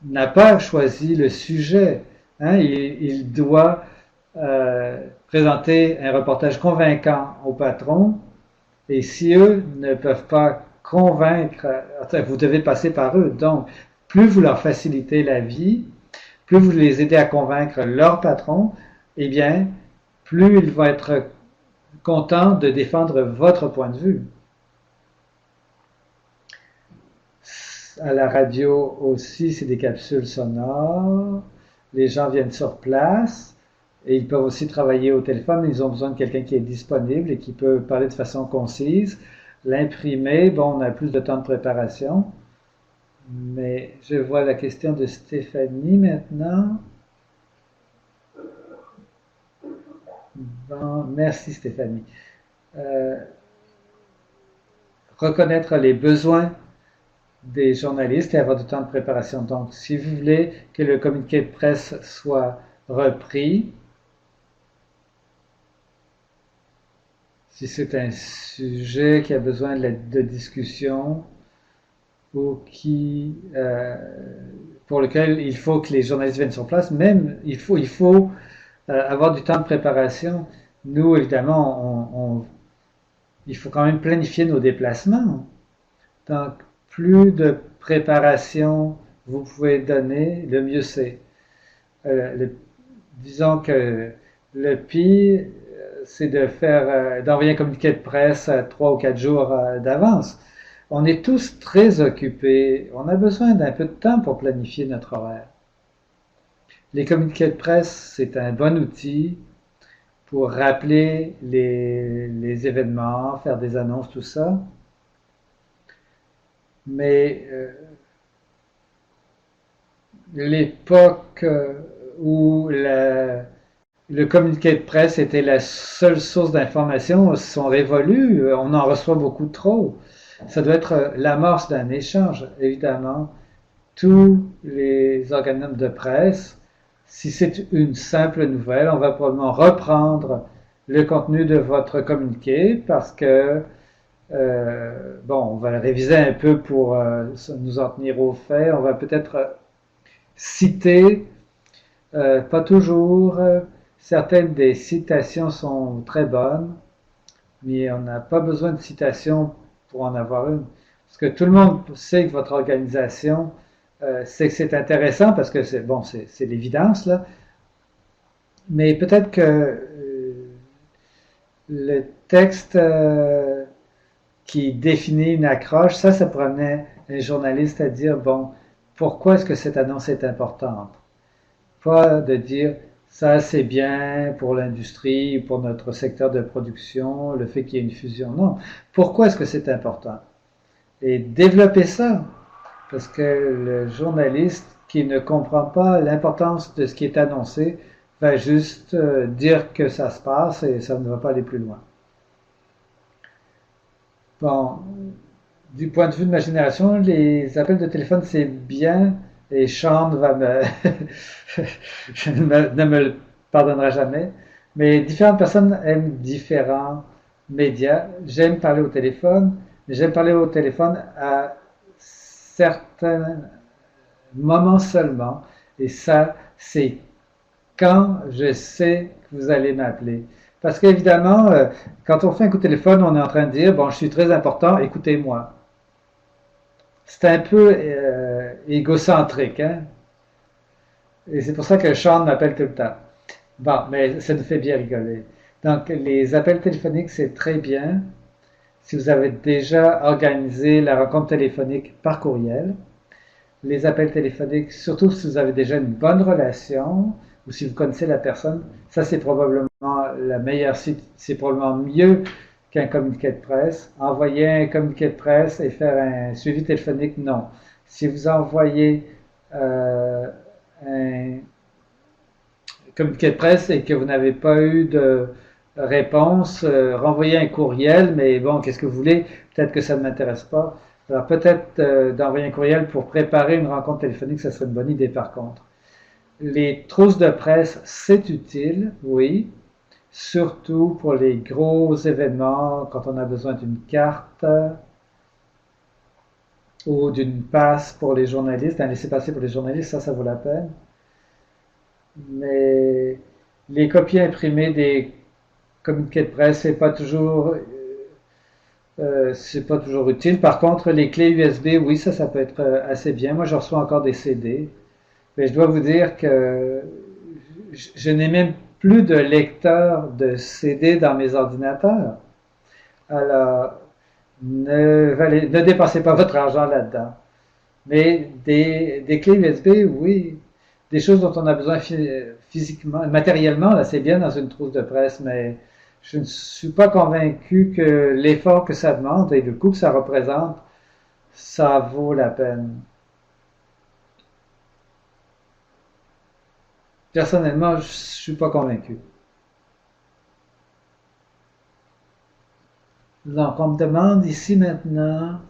[SPEAKER 1] n'a pas choisi le sujet. Hein, il doit présenter un reportage convaincant au patron. Et si eux ne peuvent pas convaincre, vous devez passer par eux. Donc, plus vous leur facilitez la vie, plus vous les aidez à convaincre leur patron, eh bien, plus ils vont être contents de défendre votre point de vue. À la radio aussi, c'est des capsules sonores. Les gens viennent sur place et ils peuvent aussi travailler au téléphone, mais ils ont besoin de quelqu'un qui est disponible et qui peut parler de façon concise. L'imprimer, bon, on a plus de temps de préparation. Mais je vois la question de Stéphanie maintenant. Bon, merci Stéphanie. Euh, Reconnaître les besoins des journalistes et avoir du temps de préparation. Donc, si vous voulez que le communiqué de presse soit repris, si c'est un sujet qui a besoin de discussion ou pour lequel il faut que les journalistes viennent sur place, même il faut avoir du temps de préparation. Nous, évidemment, il faut quand même planifier nos déplacements. Donc, plus de préparation vous pouvez donner, le mieux c'est. Disons que le pire, c'est d'envoyer un communiqué de presse 3 ou 4 jours d'avance. On est tous très occupés. On a besoin d'un peu de temps pour planifier notre horaire. Les communiqués de presse, c'est un bon outil pour rappeler les événements, faire des annonces, tout ça. Mais l'époque où le communiqué de presse était la seule source d'information sont révolues. On en reçoit beaucoup trop. Ça doit être l'amorce d'un échange, évidemment. Tous les organismes de presse, si c'est une simple nouvelle, on va probablement reprendre le contenu de votre communiqué parce que, bon, on va le réviser un peu pour nous en tenir aux faits. On va peut-être citer, pas toujours, certaines des citations sont très bonnes, mais on n'a pas besoin de citations pour en avoir une. Parce que tout le monde sait que votre organisation sait que c'est intéressant parce que c'est bon, c'est l'évidence là. Mais peut-être que le texte qui définit une accroche, ça pourrait amener un journaliste à dire bon, pourquoi est-ce que cette annonce est importante? Pas de dire ça c'est bien pour l'industrie, pour notre secteur de production, le fait qu'il y ait une fusion. Non. Pourquoi est-ce que c'est important? Et développer ça. Parce que le journaliste qui ne comprend pas l'importance de ce qui est annoncé va juste dire que ça se passe et ça ne va pas aller plus loin. Bon, du point de vue de ma génération, les appels de téléphone c'est bien et Sean va me, ne me le pardonnera jamais, mais différentes personnes aiment différents médias. J'aime parler au téléphone, mais j'aime parler au téléphone à certains moments seulement. Et ça, c'est quand je sais que vous allez m'appeler. Parce qu'évidemment, quand on fait un coup de téléphone, on est en train de dire, bon, je suis très important, écoutez-moi. C'est un peu égocentrique, hein? Et c'est pour ça que Sean m'appelle tout le temps. Bon, mais ça nous fait bien rigoler. Donc, les appels téléphoniques, c'est très bien si vous avez déjà organisé la rencontre téléphonique par courriel. Les appels téléphoniques, surtout si vous avez déjà une bonne relation ou si vous connaissez la personne, ça c'est probablement la meilleure site, c'est probablement mieux qu'un communiqué de presse. Envoyer un communiqué de presse et faire un suivi téléphonique, non. Si vous envoyez un communiqué de presse et que vous n'avez pas eu de réponse, renvoyez un courriel, mais bon, qu'est-ce que vous voulez? Peut-être que ça ne m'intéresse pas. Alors peut-être d'envoyer un courriel pour préparer une rencontre téléphonique, ça serait une bonne idée par contre. Les trousses de presse, c'est utile, oui, surtout pour les gros événements, quand on a besoin d'une carte ou d'une passe pour les journalistes, un laissez-passer pour les journalistes, ça vaut la peine. Mais les copies imprimées des communiqués de presse, c'est pas toujours utile. Par contre, les clés USB, oui, ça peut être assez bien. Moi, je reçois encore des CD. Mais je dois vous dire que je n'ai même plus de lecteur de CD dans mes ordinateurs. Alors, ne dépensez pas votre argent là-dedans. Mais des clés USB, oui. Des choses dont on a besoin physiquement, matériellement, là, c'est bien dans une trousse de presse, mais je ne suis pas convaincu que l'effort que ça demande et le coût que ça représente, ça vaut la peine. Personnellement, je ne suis pas convaincu. Donc, on me demande ici maintenant,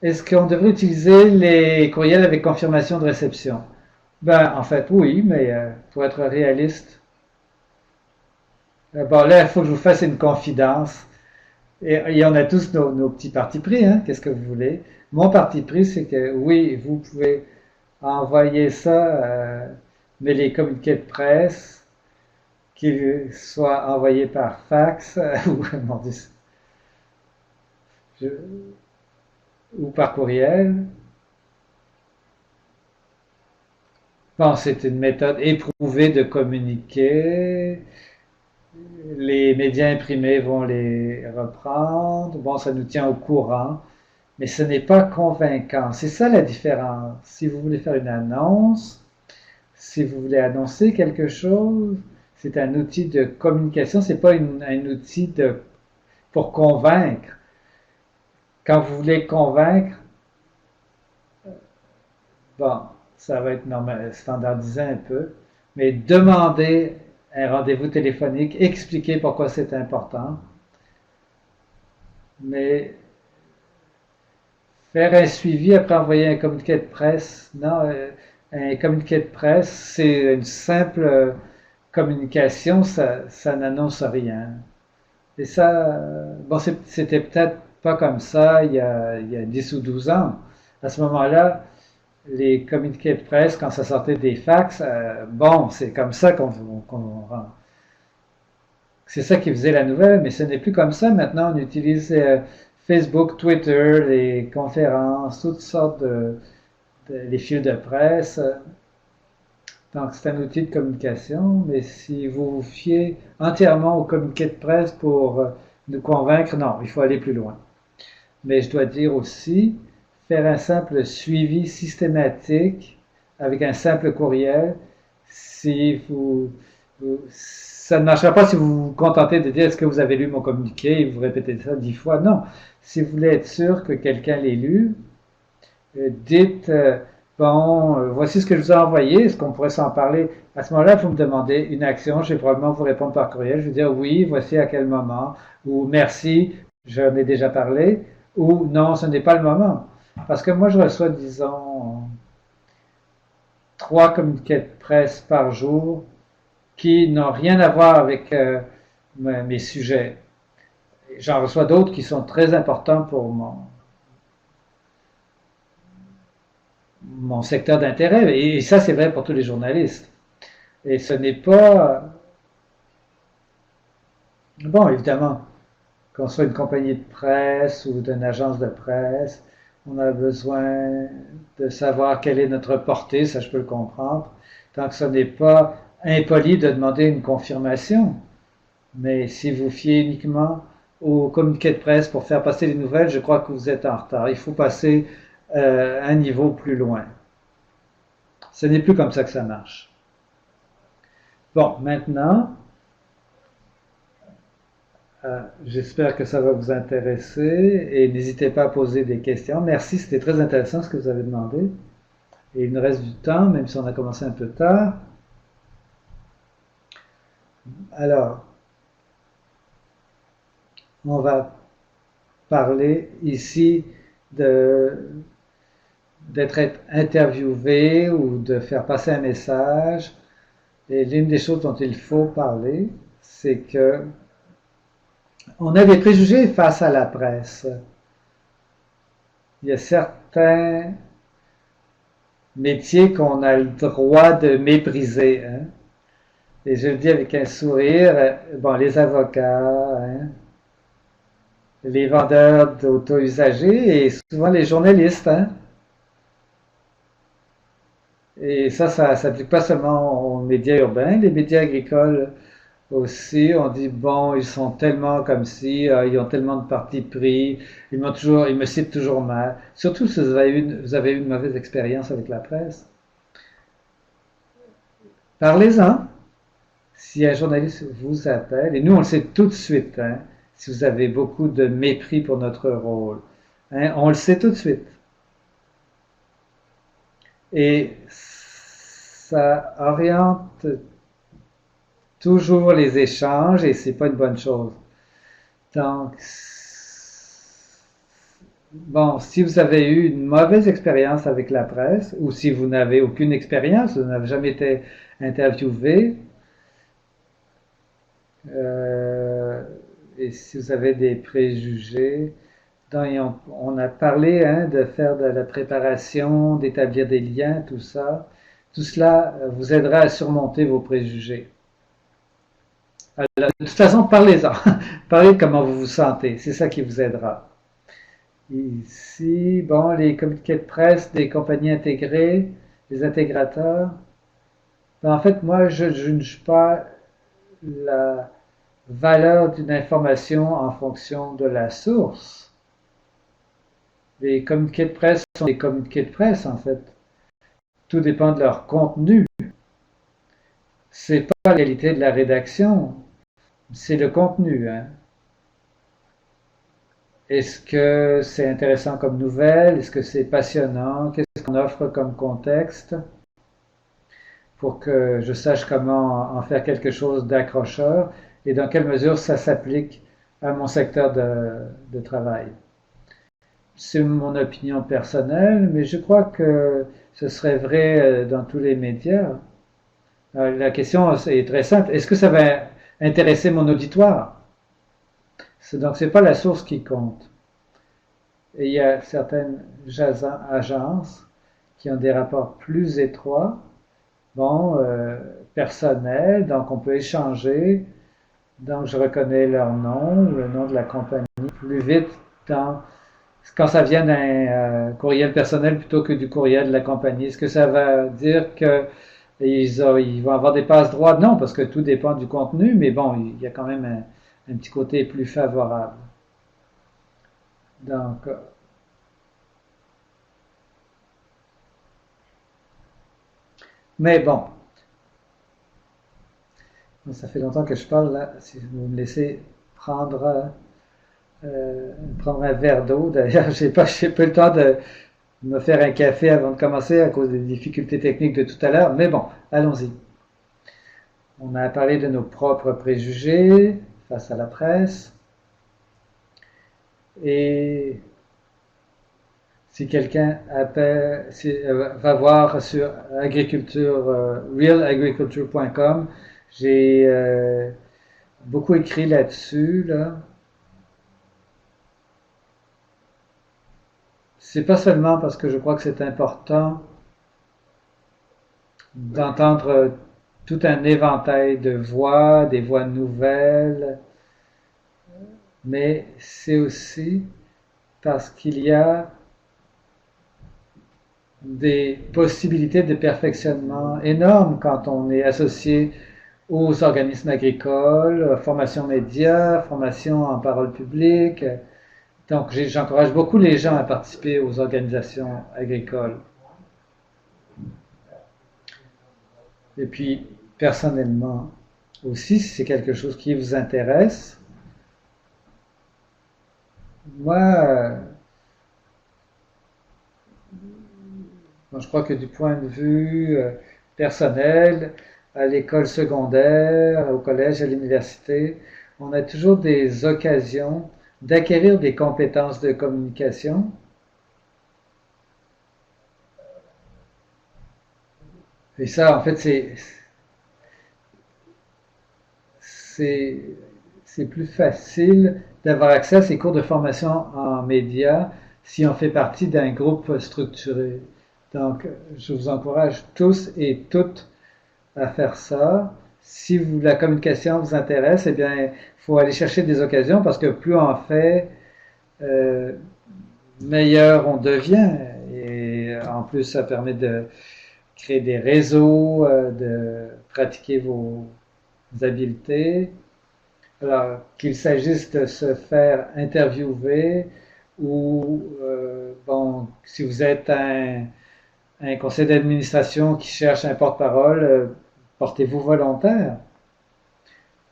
[SPEAKER 1] est-ce qu'on devrait utiliser les courriels avec confirmation de réception? Ben, en fait, oui, mais pour être réaliste, bon, là, il faut que je vous fasse une confidence. Et on a tous nos petits partis pris, hein? Qu'est-ce que vous voulez? Mon parti pris, c'est que oui, vous pouvez envoyer ça, mais les communiqués de presse, qu'ils soient envoyés par fax ou, mon Dieu, je- ou par courriel. Bon, c'est une méthode éprouvée de communiquer. Les médias imprimés vont les reprendre. Bon, ça nous tient au courant, mais ce n'est pas convaincant. C'est ça la différence. Si vous voulez faire une annonce, si vous voulez annoncer quelque chose, c'est un outil de communication, c'est pas un outil pour convaincre. Quand vous voulez convaincre, bon, ça va être normal, standardisé un peu, mais demandez un rendez-vous téléphonique, expliquer pourquoi c'est important, mais Faire un suivi après envoyer un communiqué de presse. Non, un communiqué de presse, c'est une simple communication, ça n'annonce rien. Et ça, bon, c'était peut-être pas comme ça il y a 10 ou 12 ans. À ce moment-là, les communiqués de presse, quand ça sortait des fax, bon, c'est comme ça c'est ça qui faisait la nouvelle, mais ce n'est plus comme ça. Maintenant, on utilise Facebook, Twitter, les conférences, toutes sortes les fils de presse. Donc, c'est un outil de communication, mais si vous vous fiez entièrement au communiqué de presse pour nous convaincre, non, il faut aller plus loin. Mais je dois dire aussi, faire un simple suivi systématique avec un simple courriel, si ça ne marchera pas si vous vous contentez de dire est-ce que vous avez lu mon communiqué et vous répétez ça 10 fois. Non. Si vous voulez être sûr que quelqu'un l'ait lu, dites bon, voici ce que je vous ai envoyé, est-ce qu'on pourrait s'en parler? À ce moment-là, vous me demandez une action, je vais probablement vous répondre par courriel. Je vais dire oui, voici à quel moment, ou merci, j'en ai déjà parlé, ou non, ce n'est pas le moment. Parce que moi, je reçois, disons, 3 communiqués de presse par jour qui n'ont rien à voir avec mes sujets. J'en reçois d'autres qui sont très importants pour mon secteur d'intérêt. Et ça, c'est vrai pour tous les journalistes. Et ce n'est pas... Bon, évidemment, qu'on soit une compagnie de presse ou d'une agence de presse, on a besoin de savoir quelle est notre portée, ça je peux le comprendre, tant que ce n'est pas impoli de demander une confirmation. Mais si vous fiez uniquement au communiqué de presse pour faire passer les nouvelles, je crois que vous êtes en retard. Il faut passer un niveau plus loin. Ce n'est plus comme ça que ça marche. Bon, maintenant, j'espère que ça va vous intéresser et n'hésitez pas à poser des questions. Merci, c'était très intéressant ce que vous avez demandé. Et il nous reste du temps, même si on a commencé un peu tard. Alors, on va parler ici d'être interviewé ou de faire passer un message. Et l'une des choses dont il faut parler, c'est que on a des préjugés face à la presse. Il y a certains métiers qu'on a le droit de mépriser. Hein? Et je le dis avec un sourire, bon, les avocats, hein, les vendeurs d'auto-usagers et souvent les journalistes. Hein? Et ça s'applique pas seulement aux médias urbains, les médias agricoles aussi. On dit, bon, ils sont tellement comme si, ils ont tellement de partis pris, ils me citent toujours mal. Surtout si vous avez eu une mauvaise expérience avec la presse. Parlez-en. Si un journaliste vous appelle, et nous on le sait tout de suite, hein, si vous avez beaucoup de mépris pour notre rôle, hein, on le sait tout de suite. Et ça oriente toujours les échanges et c'est pas une bonne chose. Donc, bon, si vous avez eu une mauvaise expérience avec la presse ou si vous n'avez aucune expérience, vous n'avez jamais été interviewé, euh, et si vous avez des préjugés, on a parlé hein, de faire de la préparation, d'établir des liens, tout ça. Tout cela vous aidera à surmonter vos préjugés. Alors, de toute façon, parlez-en. Parlez de comment vous vous sentez. C'est ça qui vous aidera. Ici, bon, les communiqués de presse des compagnies intégrées, les intégrateurs. Ben, en fait, moi, je ne juge pas la valeur d'une information en fonction de la source. Les communiqués de presse sont des communiqués de presse, en fait. Tout dépend de leur contenu. C'est pas la qualité de la rédaction, c'est le contenu. Hein. Est-ce que c'est intéressant comme nouvelle? Est-ce que c'est passionnant? Qu'est-ce qu'on offre comme contexte pour que je sache comment en faire quelque chose d'accrocheur et dans quelle mesure ça s'applique à mon secteur de travail? c'est mon opinion personnelle, mais je crois que ce serait vrai dans tous les médias. La question est très simple. Est-ce que ça va intéresser mon auditoire? Donc, c'est pas la source qui compte. Et il y a certaines agences qui ont des rapports plus étroits, bon, personnels, donc on peut échanger. Donc, je reconnais leur nom, le nom de la compagnie, plus vite quand ça vient d'un courriel personnel plutôt que du courriel de la compagnie. Est-ce que ça va dire que ils vont avoir des passe-droits? Non, parce que tout dépend du contenu, mais bon, il y a quand même un petit côté plus favorable. Donc, mais bon, ça fait longtemps que je parle là. Si vous me laissez prendre, prendre un verre d'eau, d'ailleurs, j'ai pas le temps de me faire un café avant de commencer à cause des difficultés techniques de tout à l'heure. Mais bon, allons-y. On a parlé de nos propres préjugés face à la presse. Et si quelqu'un va voir sur agriculture, realagriculture.com, j'ai beaucoup écrit là-dessus. Là. C'est pas seulement parce que je crois que c'est important d'entendre tout un éventail de voix, des voix nouvelles, mais c'est aussi parce qu'il y a des possibilités de perfectionnement énormes quand on est associé aux organismes agricoles, formation média, formation en parole publique. Donc j'encourage beaucoup les gens à participer aux organisations agricoles. Et puis, personnellement aussi, si c'est quelque chose qui vous intéresse, moi, je crois que du point de vue personnel, à l'école secondaire, au collège, à l'université, on a toujours des occasions d'acquérir des compétences de communication. Et ça, en fait, c'est, c'est plus facile d'avoir accès à ces cours de formation en médias si on fait partie d'un groupe structuré. Donc, je vous encourage tous et toutes à faire ça. Si la communication vous intéresse, eh bien, il faut aller chercher des occasions parce que plus on en fait, euh, meilleur on devient. Et en plus, ça permet de créer des réseaux, de pratiquer vos habiletés. Alors, qu'il s'agisse de se faire interviewer ou, bon, si vous êtes un conseil d'administration qui cherche un porte-parole, portez-vous volontaire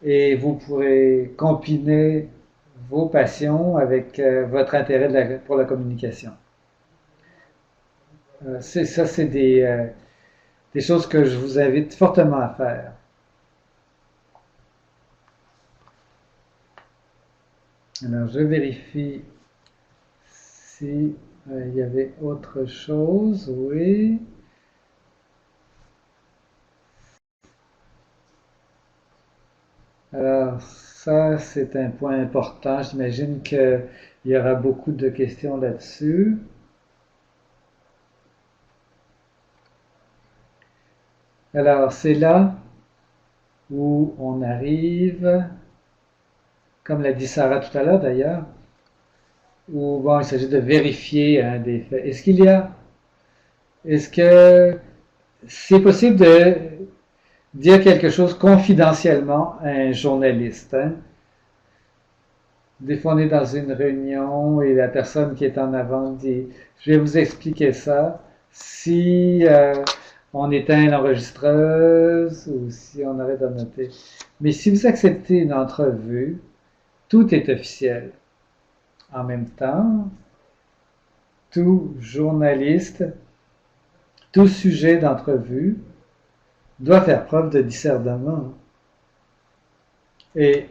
[SPEAKER 1] et vous pourrez combiner vos passions avec votre intérêt pour la communication. Ça, c'est des choses que je vous invite fortement à faire. Alors, je vérifie si il y avait autre chose. Oui. Alors, ça, c'est un point important. J'imagine qu'il y aura beaucoup de questions là-dessus. Alors, c'est là où on arrive, comme l'a dit Sarah tout à l'heure d'ailleurs, où bon, il s'agit de vérifier des faits. Est-ce que c'est possible de dire quelque chose confidentiellement à un journaliste? Hein? Des fois, on est dans une réunion et la personne qui est en avant dit, je vais vous expliquer ça. Si on éteint l'enregistreuse ou si on arrête de noter. Mais si vous acceptez une entrevue, tout est officiel. En même temps, tout journaliste, tout sujet d'entrevue doit faire preuve de discernement. Et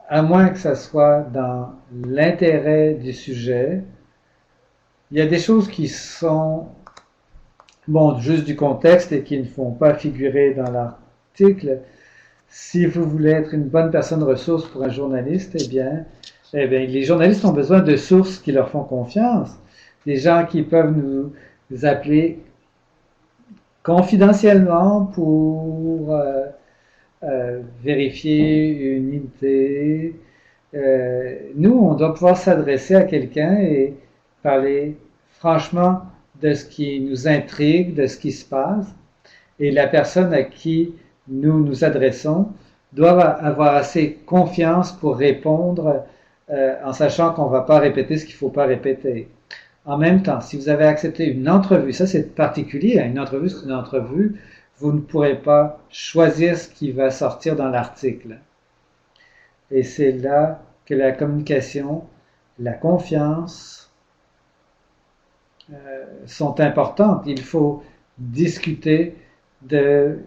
[SPEAKER 1] à moins que ça soit dans l'intérêt du sujet, Il y a des choses qui sont, bon, juste du contexte et qui ne font pas figurer dans l'article. Si vous voulez être une bonne personne ressource pour un journaliste, eh bien, les journalistes ont besoin de sources qui leur font confiance, des gens qui peuvent nous appeler confidentiellement pour vérifier une idée. Nous, on doit pouvoir s'adresser à quelqu'un et parler franchement de ce qui nous intrigue, de ce qui se passe. Et la personne à qui nous nous adressons doit avoir assez confiance pour répondre en sachant qu'on ne va pas répéter ce qu'il ne faut pas répéter. En même temps, si vous avez accepté une entrevue, ça c'est particulier, une entrevue c'est une entrevue, vous ne pourrez pas choisir ce qui va sortir dans l'article. Et c'est là que la communication, la confiance sont importantes. Il faut discuter de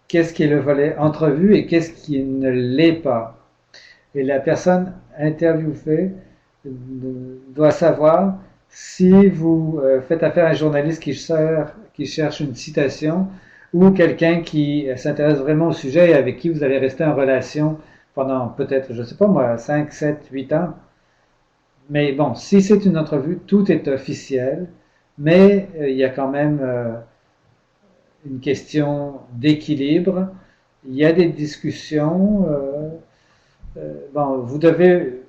[SPEAKER 1] qu'est-ce qui est le volet entrevue et qu'est-ce qui ne l'est pas. Et la personne interviewée doit savoir si vous faites affaire à un journaliste qui cherche une citation ou quelqu'un qui s'intéresse vraiment au sujet et avec qui vous allez rester en relation pendant peut-être, je ne sais pas moi, 5, 7, 8 ans. Mais bon, si c'est une entrevue, tout est officiel, mais il y a quand même une question d'équilibre. Il y a des discussions. Bon, vous devez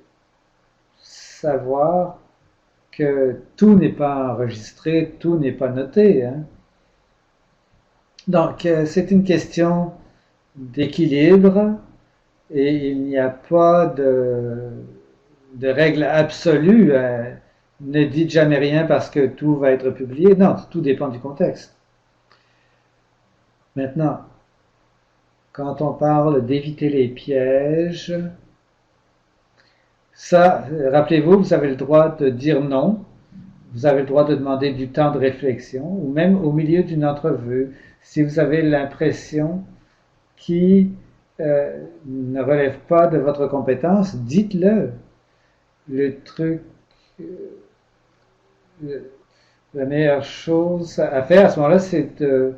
[SPEAKER 1] savoir que tout n'est pas enregistré, tout n'est pas noté. Hein. Donc, c'est une question d'équilibre et il n'y a pas de règle absolue. Ne dites jamais rien parce que tout va être publié. Non, tout dépend du contexte. Maintenant, quand on parle d'éviter les pièges, ça, rappelez-vous, vous avez le droit de dire non, vous avez le droit de demander du temps de réflexion, ou même au milieu d'une entrevue, si vous avez l'impression qui ne relève pas de votre compétence, dites-le. Le truc, la meilleure chose à faire à ce moment-là, c'est de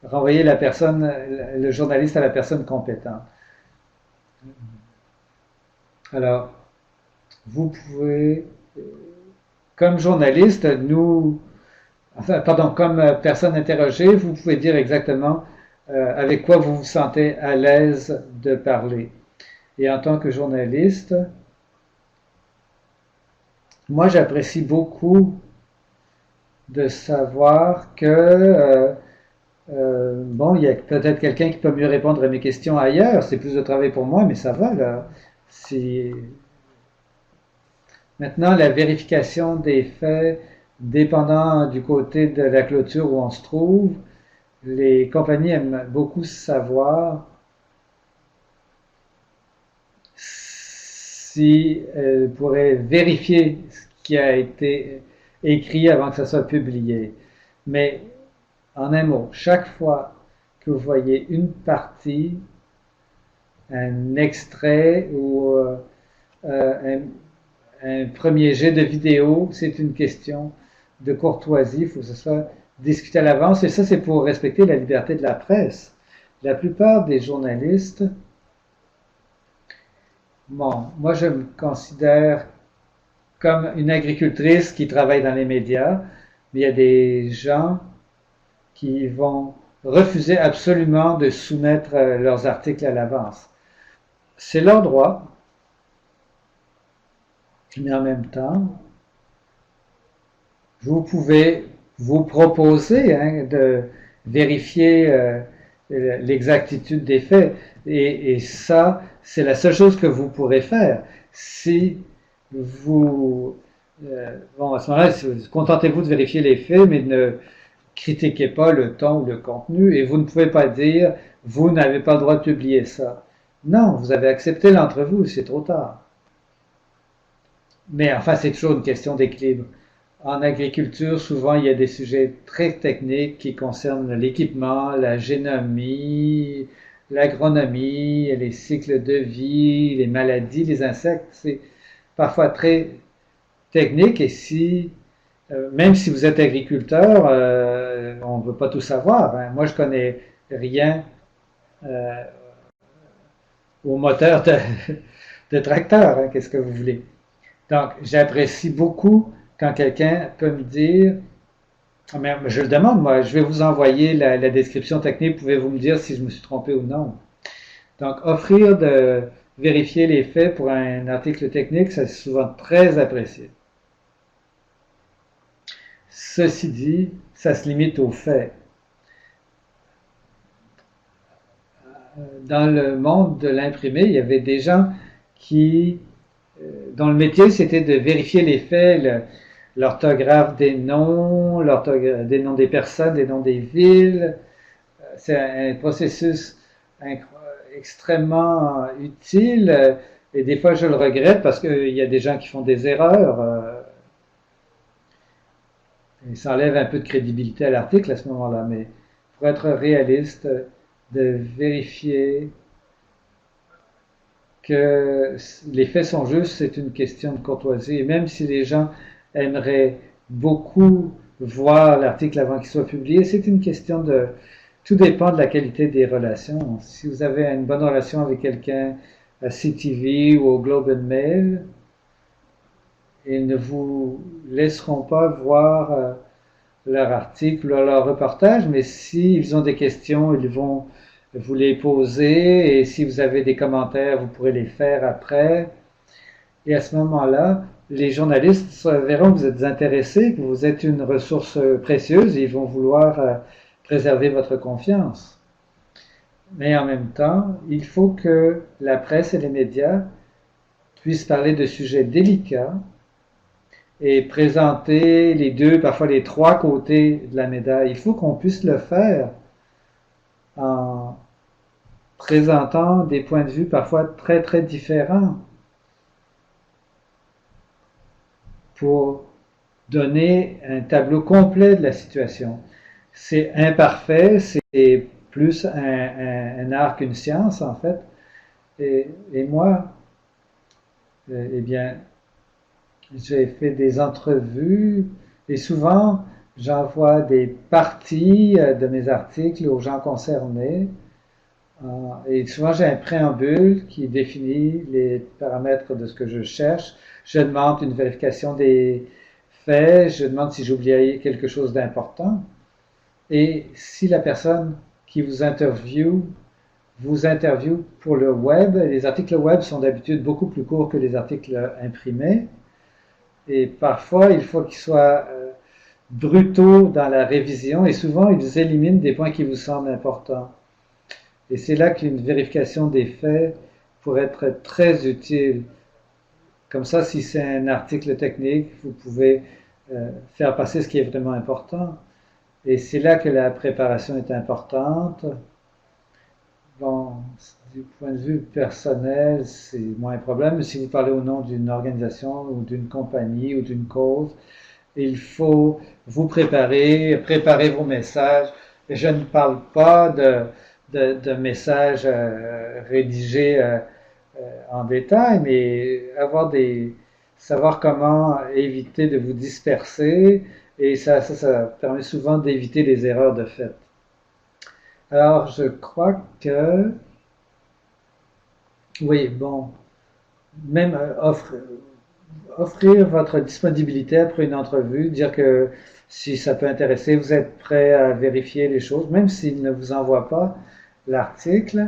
[SPEAKER 1] renvoyer la personne, le journaliste à la personne compétente. Alors, vous pouvez, comme journaliste, comme personne interrogée, vous pouvez dire exactement avec quoi vous vous sentez à l'aise de parler. Et en tant que journaliste, moi j'apprécie beaucoup de savoir que bon, il y a peut-être quelqu'un qui peut mieux répondre à mes questions ailleurs. C'est plus de travail pour moi, mais ça va là. Si Maintenant, la vérification des faits, dépendant du côté de la clôture où on se trouve, les compagnies aiment beaucoup savoir si elles pourraient vérifier ce qui a été écrit avant que ça soit publié. Mais en un mot, chaque fois que vous voyez une partie, un extrait ou un premier jet de vidéo, c'est une question de courtoisie, il faut que ce soit discuté à l'avance, et ça c'est pour respecter la liberté de la presse. La plupart des journalistes, bon, moi je me considère comme une agricultrice qui travaille dans les médias, mais il y a des gens qui vont refuser absolument de soumettre leurs articles à l'avance. C'est leur droit, mais en même temps, vous pouvez vous proposer de vérifier l'exactitude des faits. Et ça, c'est la seule chose que vous pourrez faire. Si vous... bon, à ce moment-là, contentez-vous de vérifier les faits, mais ne critiquez pas le ton ou le contenu. Et vous ne pouvez pas dire, vous n'avez pas le droit de publier ça. Non, vous avez accepté l'entrevue, c'est trop tard. Mais enfin, c'est toujours une question d'équilibre. En agriculture, souvent, il y a des sujets très techniques qui concernent l'équipement, la génomie, l'agronomie, les cycles de vie, les maladies, les insectes. C'est parfois très technique et si Même si vous êtes agriculteur, on ne veut pas tout savoir, hein. Moi, je connais rien euh, au moteur de tracteur, hein. Qu'est-ce que vous voulez? Donc, j'apprécie beaucoup quand quelqu'un peut me dire, mais je le demande, moi, je vais vous envoyer la description technique, pouvez-vous me dire si je me suis trompé ou non? Donc, offrir de vérifier les faits pour un article technique, c'est souvent très apprécié. Ceci dit, ça se limite aux faits. Dans le monde de l'imprimé, il y avait des gens qui, dont le métier c'était de vérifier les faits, l'orthographe des noms, des noms des personnes, des noms des villes. C'est un processus extrêmement utile et des fois je le regrette parce qu'il y a des gens qui font des erreurs. Et ça enlève un peu de crédibilité à l'article à ce moment-là, mais pour être réaliste, de vérifier que les faits sont justes, c'est une question de courtoisie. Et même si les gens aimeraient beaucoup voir l'article avant qu'il soit publié, c'est une question de... Tout dépend de la qualité des relations. Si vous avez une bonne relation avec quelqu'un à CTV ou au Globe and Mail, ils ne vous laisseront pas voir leur article ou leur reportage, mais s'ils ont des questions, ils vont vous les poser et si vous avez des commentaires, vous pourrez les faire après. Et à ce moment-là, les journalistes verront que vous êtes intéressés, que vous êtes une ressource précieuse et ils vont vouloir préserver votre confiance. Mais en même temps, il faut que la presse et les médias puissent parler de sujets délicats et présenter les deux, parfois les trois côtés de la médaille. Il faut qu'on puisse le faire en présentant des points de vue parfois très très différents pour donner un tableau complet de la situation. C'est imparfait, c'est plus un art qu'une science en fait. Et moi, eh bien, j'ai fait des entrevues et souvent j'envoie des parties de mes articles aux gens concernés. Et souvent j'ai un préambule qui définit les paramètres de ce que je cherche. Je demande une vérification des faits, je demande si j'ai oublié quelque chose d'important. Et si la personne qui vous interviewe pour le web, les articles web sont d'habitude beaucoup plus courts que les articles imprimés. Et parfois, il faut qu'ils soient brutaux dans la révision et souvent, ils éliminent des points qui vous semblent importants. Et c'est là qu'une vérification des faits pourrait être très utile. Comme ça, si c'est un article technique, vous pouvez faire passer ce qui est vraiment important. Et c'est là que la préparation est importante. Bon, du point de vue personnel, c'est moins un problème. Mais si vous parlez au nom d'une organisation ou d'une compagnie ou d'une cause, il faut vous préparer, préparer vos messages. Et je ne parle pas de messages rédigés en détail, mais savoir comment éviter de vous disperser. Et ça permet souvent d'éviter les erreurs de fait. Alors, je crois que, oui, bon, même offrir votre disponibilité après une entrevue, dire que si ça peut intéresser, vous êtes prêt à vérifier les choses, même s'ils ne vous envoient pas l'article,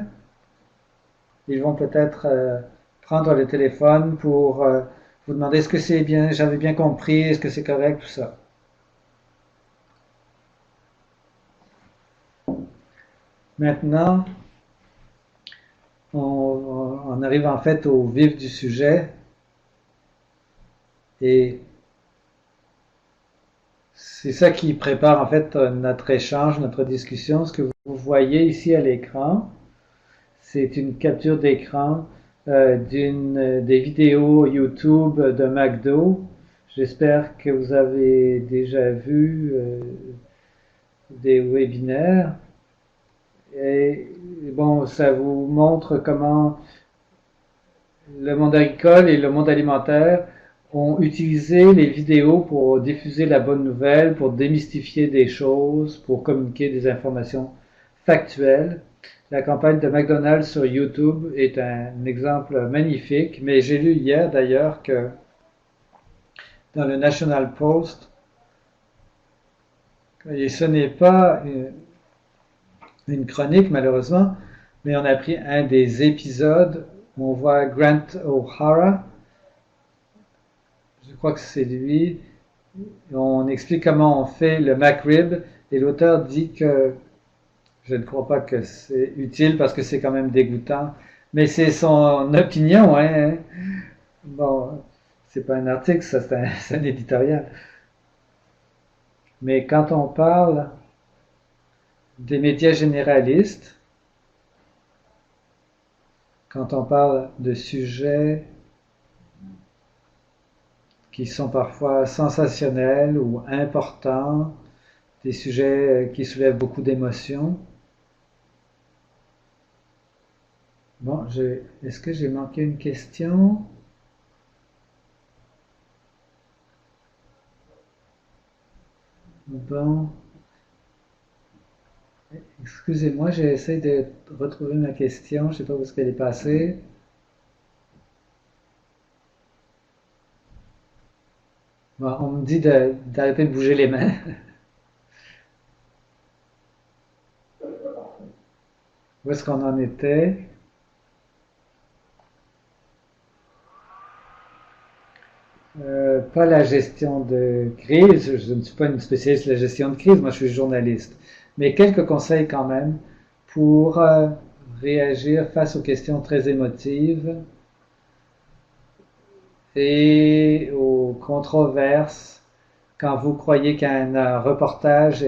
[SPEAKER 1] ils vont peut-être prendre le téléphone pour vous demander est-ce que c'est bien, j'avais bien compris, est-ce que c'est correct, tout ça. Maintenant, on arrive en fait au vif du sujet et c'est ça qui prépare en fait notre échange, notre discussion. Ce que vous voyez ici à l'écran, c'est une capture d'écran des vidéos YouTube de McDo. J'espère que vous avez déjà vu des webinaires. Et bon, ça vous montre comment le monde agricole et le monde alimentaire ont utilisé les vidéos pour diffuser la bonne nouvelle, pour démystifier des choses, pour communiquer des informations factuelles. La campagne de McDonald's sur YouTube est un exemple magnifique, mais j'ai lu hier d'ailleurs que dans le National Post, et ce n'est pas une chronique malheureusement, mais on a pris un des épisodes où on voit Grant O'Hara, je crois que c'est lui, on explique comment on fait le McRib et l'auteur dit que je ne crois pas que c'est utile parce que c'est quand même dégoûtant, mais c'est son opinion, hein. Bon, c'est pas un article, ça c'est un éditorial. Mais quand on parle des médias généralistes, quand on parle de sujets qui sont parfois sensationnels ou importants, des sujets qui soulèvent beaucoup d'émotions. Bon, est-ce que j'ai manqué une question? Bon, excusez-moi, j'essaie de retrouver ma question, je ne sais pas où est-ce qu'elle est passée. Bon, on me dit d'arrêter de bouger les mains. Où est-ce qu'on en était? Pas la gestion de crise, je ne suis pas une spécialiste de la gestion de crise, moi je suis journaliste. Mais quelques conseils quand même pour réagir face aux questions très émotives et aux controverses quand vous croyez qu'un reportage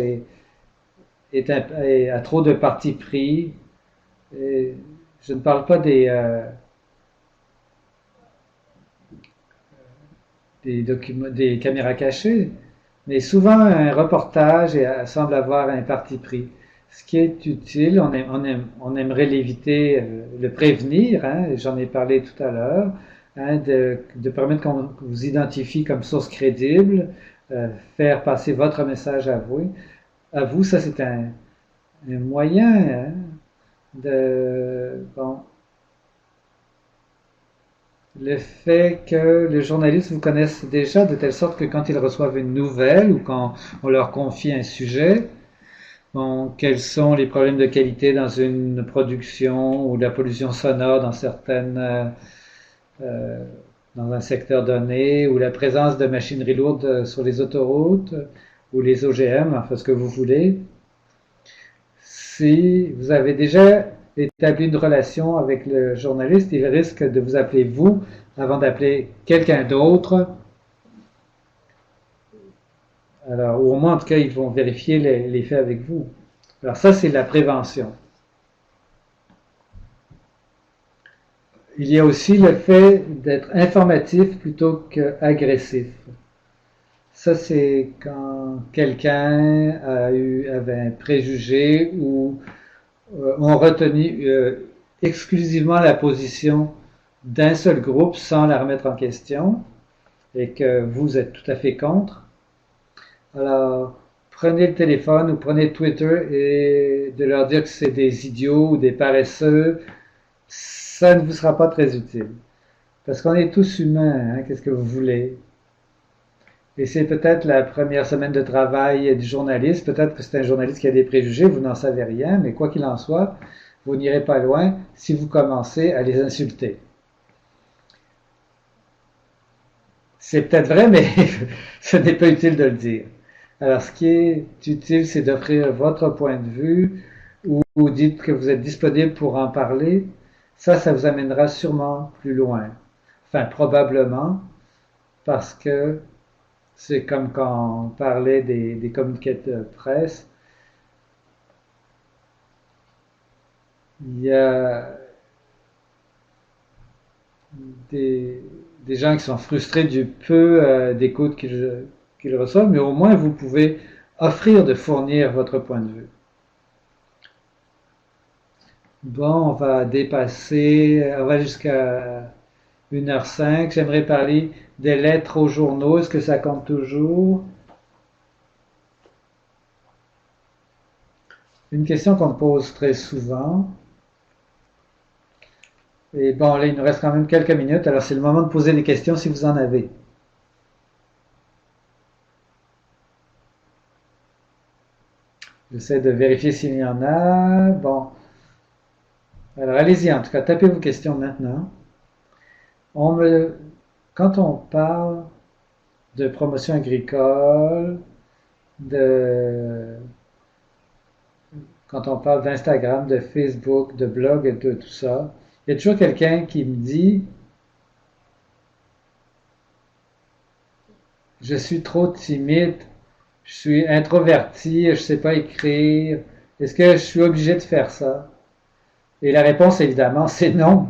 [SPEAKER 1] a trop de parti pris. Et je ne parle pas des caméras cachées, mais souvent un reportage semble avoir un parti pris. Ce qui est utile, on aimerait l'éviter, le prévenir, hein, j'en ai parlé tout à l'heure, hein, de permettre qu'on vous identifie comme source crédible, faire passer votre message à vous, ça c'est un moyen, hein, bon, le fait que les journalistes vous connaissent déjà de telle sorte que quand ils reçoivent une nouvelle ou quand on leur confie un sujet, bon, quels sont les problèmes de qualité dans une production ou la pollution sonore dans euh, dans un secteur donné, ou la présence de machinerie lourde sur les autoroutes, ou les OGM, enfin ce que vous voulez. Si vous avez déjà établi une relation avec le journaliste, il risque de vous appeler vous avant d'appeler quelqu'un d'autre. Alors, ou au moins, en tout cas, ils vont vérifier les faits avec vous. Alors ça, c'est la prévention. Il y a aussi le fait d'être informatif plutôt qu'agressif. Ça, c'est quand quelqu'un avait un préjugé ou ont retenu exclusivement la position d'un seul groupe sans la remettre en question et que vous êtes tout à fait contre. Alors, prenez le téléphone ou prenez Twitter et de leur dire que c'est des idiots ou des paresseux, ça ne vous sera pas très utile. Parce qu'on est tous humains, hein, qu'est-ce que vous voulez? Et c'est peut-être la première semaine de travail du journaliste, peut-être que c'est un journaliste qui a des préjugés, vous n'en savez rien, mais quoi qu'il en soit, vous n'irez pas loin si vous commencez à les insulter. C'est peut-être vrai, mais ce n'est pas utile de le dire. Alors, ce qui est utile, c'est d'offrir votre point de vue ou dites que vous êtes disponible pour en parler. Ça vous amènera sûrement plus loin. Enfin, probablement, parce que c'est comme quand on parlait des communiqués de presse. Il y a des, des gens qui sont frustrés du peu d'écoute qu'ils reçoivent, mais au moins vous pouvez offrir de fournir votre point de vue. Bon, on va dépasser, on va jusqu'à 1h05. J'aimerais parler des lettres aux journaux. Est-ce que ça compte toujours? Une question qu'on me pose très souvent. Et bon, là, il nous reste quand même quelques minutes, alors c'est le moment de poser des questions si vous en avez. J'essaie de vérifier s'il y en a. Bon, alors allez-y, en tout cas, tapez vos questions maintenant. On me, Quand on parle de promotion agricole, de, quand on parle d'Instagram, de Facebook, de blog et de tout ça, il y a toujours quelqu'un qui me dit, je suis trop timide, je suis introverti, je ne sais pas écrire, est-ce que je suis obligé de faire ça? Et la réponse, évidemment, c'est non.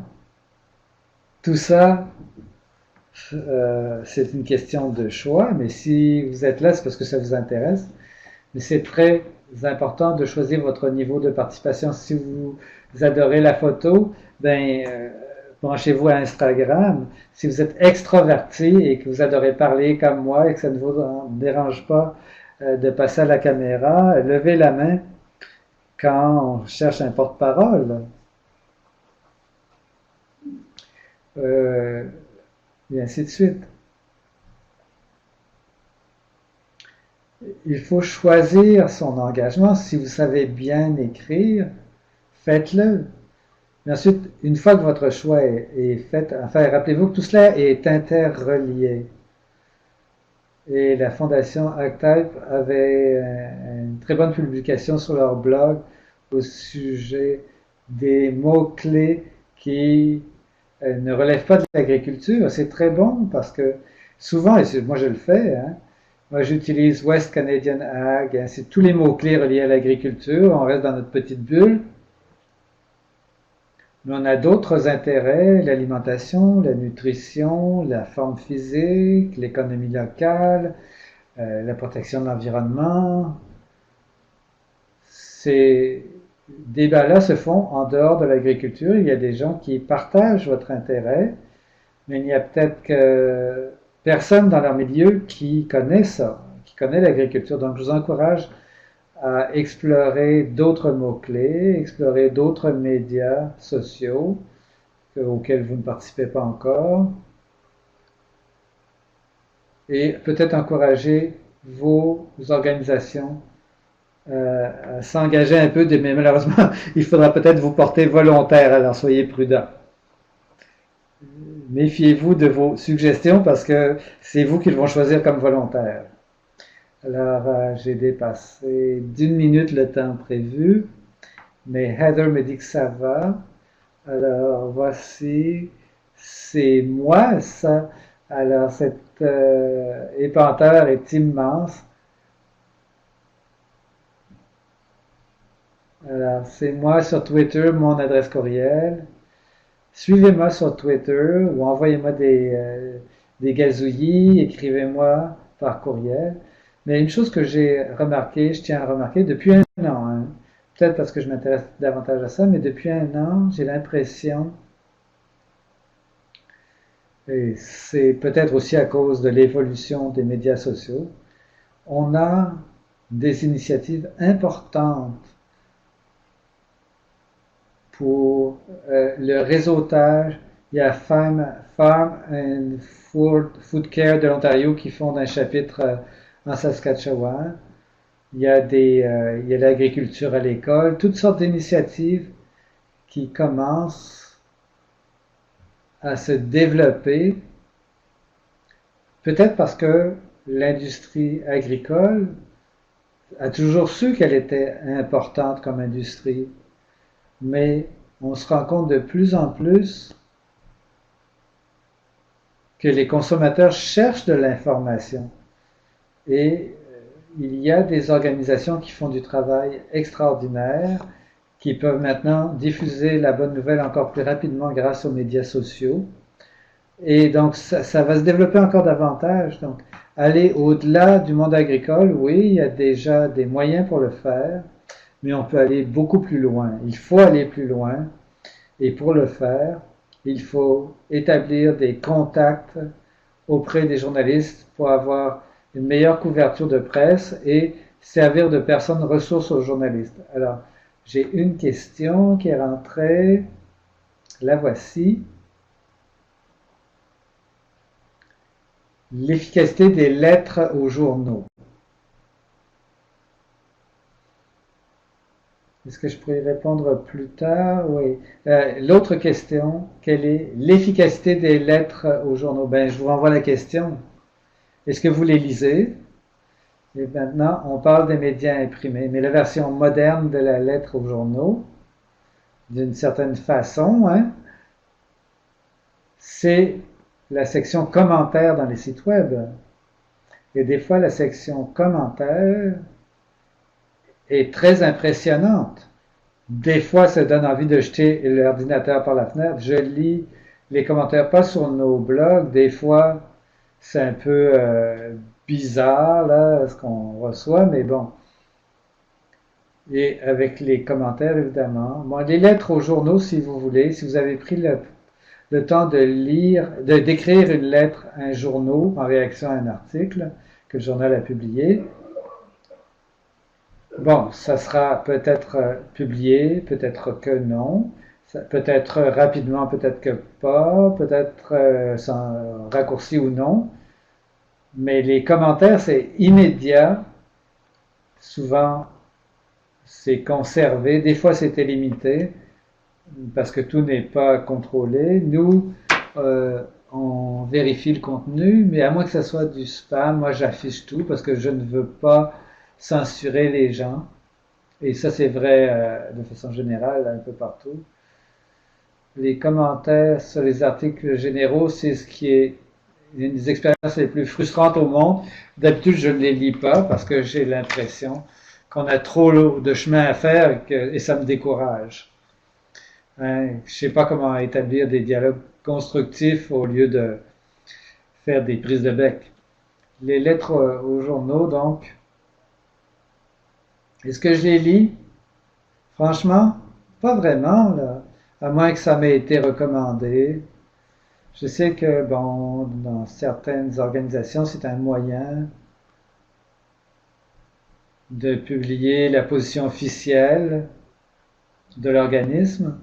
[SPEAKER 1] Tout ça, c'est une question de choix, mais si vous êtes là, c'est parce que ça vous intéresse. Mais c'est très important de choisir votre niveau de participation. Si vous adorez la photo, ben, branchez-vous à Instagram. Si vous êtes extraverti et que vous adorez parler comme moi et que ça ne vous dérange pas de passer à la caméra, levez la main quand on cherche un porte-parole. Euh, et ainsi de suite. Il faut choisir son engagement. Si vous savez bien écrire, faites-le. Mais ensuite, une fois que votre choix est fait, enfin, rappelez-vous que tout cela est interrelié. Et la fondation Archetype avait une très bonne publication sur leur blog au sujet des mots-clés qui ne relèvent pas de l'agriculture. C'est très bon parce que souvent, et moi je le fais, hein, moi j'utilise West Canadian Ag, hein, c'est tous les mots-clés reliés à l'agriculture, on reste dans notre petite bulle. Mais on a d'autres intérêts, l'alimentation, la nutrition, la forme physique, l'économie locale, la protection de l'environnement. Ces débats-là se font en dehors de l'agriculture. Il y a des gens qui partagent votre intérêt, mais il n'y a peut-être que personne dans leur milieu qui connaît ça, qui connaît l'agriculture. Donc je vous encourage à explorer d'autres mots-clés, explorer d'autres médias sociaux auxquels vous ne participez pas encore, et peut-être encourager vos organisations à s'engager un peu, mais malheureusement, il faudra peut-être vous porter volontaire, alors soyez prudents. Méfiez-vous de vos suggestions parce que c'est vous qui vont choisir comme volontaire. Alors, j'ai dépassé d'1 minute le temps prévu, mais Heather me dit que ça va. Alors, voici, c'est moi, ça. Alors, cet épenteur est immense. Alors, c'est moi sur Twitter, mon adresse courriel. Suivez-moi sur Twitter ou envoyez-moi des gazouillis, écrivez-moi par courriel. Mais une chose que j'ai remarqué, je tiens à remarquer depuis un an, hein, peut-être parce que je m'intéresse davantage à ça, mais depuis un an, j'ai l'impression, et c'est peut-être aussi à cause de l'évolution des médias sociaux, on a des initiatives importantes pour le réseautage. Il y a Farm and Food Care de l'Ontario qui fonde un chapitre en Saskatchewan. Il y a l'agriculture à l'école, toutes sortes d'initiatives qui commencent à se développer, peut-être parce que l'industrie agricole a toujours su qu'elle était importante comme industrie, mais on se rend compte de plus en plus que les consommateurs cherchent de l'information. Et il y a des organisations qui font du travail extraordinaire, qui peuvent maintenant diffuser la bonne nouvelle encore plus rapidement grâce aux médias sociaux. Et donc, ça va se développer encore davantage. Donc, aller au-delà du monde agricole, oui, il y a déjà des moyens pour le faire, mais on peut aller beaucoup plus loin. Il faut aller plus loin. Et pour le faire, Il faut établir des contacts auprès des journalistes pour avoir une meilleure couverture de presse et servir de personne ressource aux journalistes. Alors, j'ai une question qui est rentrée. La voici. L'efficacité des lettres aux journaux. Est-ce que je pourrais y répondre plus tard? Oui. L'autre question, quelle est l'efficacité des lettres aux journaux? Ben, je vous renvoie la question. Est-ce que vous les lisez? Et maintenant, on parle des médias imprimés, mais la version moderne de la lettre aux journaux, d'une certaine façon, hein, c'est la section commentaires dans les sites web. Et des fois, la section commentaires est très impressionnante. Des fois, ça donne envie de jeter l'ordinateur par la fenêtre. Je lis les commentaires pas sur nos blogs. Des fois, c'est un peu bizarre, là, ce qu'on reçoit, mais bon. Et avec les commentaires, évidemment. Bon, les lettres aux journaux, si vous voulez, si vous avez pris le temps de lire, d'écrire une lettre à un journal en réaction à un article que le journal a publié, bon, ça sera peut-être publié, peut-être que non, peut-être rapidement, peut-être que pas, peut-être sans raccourci ou non, mais les commentaires, c'est immédiat, souvent c'est conservé, des fois c'est limité, parce que tout n'est pas contrôlé. Nous, on vérifie le contenu, mais à moins que ce soit du spam, moi j'affiche tout parce que je ne veux pas censurer les gens. Et ça, c'est vrai de façon générale, un peu partout. Les commentaires sur les articles généraux, c'est ce qui est une des expériences les plus frustrantes au monde. D'habitude, je ne les lis pas parce que j'ai l'impression qu'on a trop de chemin à faire et ça me décourage. Hein, je ne sais pas comment établir des dialogues constructifs au lieu de faire des prises de bec. Les lettres aux journaux, donc, est-ce que je les lis? Franchement, pas vraiment, là. À moins que ça m'ait été recommandé. Je sais que, bon, dans certaines organisations, c'est un moyen de publier la position officielle de l'organisme.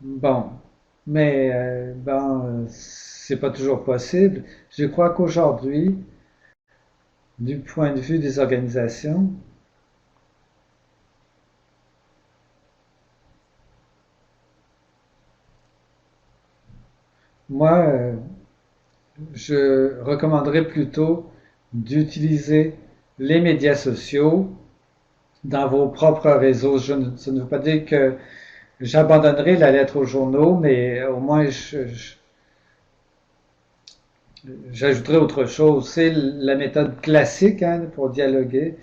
[SPEAKER 1] Bon, mais bon, c'est pas toujours possible. Je crois qu'aujourd'hui, du point de vue des organisations, moi, je recommanderais plutôt d'utiliser les médias sociaux dans vos propres réseaux. Ça ne veut pas dire que j'abandonnerai la lettre aux journaux, mais au moins j'ajouterai autre chose. C'est la méthode classique hein, pour dialoguer,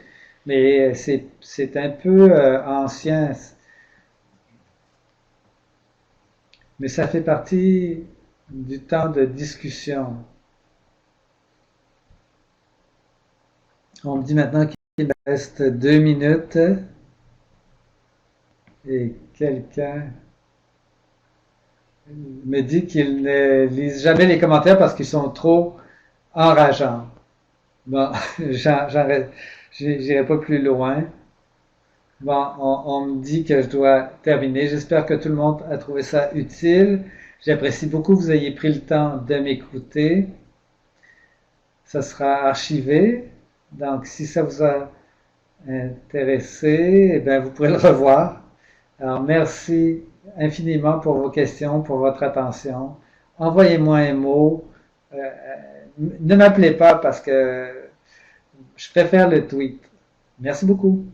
[SPEAKER 1] mais c'est un peu ancien, mais ça fait partie du temps de discussion. On me dit maintenant qu'il me reste 2 minutes et quelqu'un me dit qu'il ne lise jamais les commentaires parce qu'ils sont trop enrageants. Bon, j'irai pas plus loin. Bon, on me dit que je dois terminer. J'espère que tout le monde a trouvé ça utile. J'apprécie beaucoup que vous ayez pris le temps de m'écouter. Ça sera archivé. Donc, si ça vous a intéressé, eh bien, vous pourrez le revoir. Alors, merci infiniment pour vos questions, pour votre attention. Envoyez-moi un mot. Ne m'appelez pas parce que je préfère le tweet. Merci beaucoup.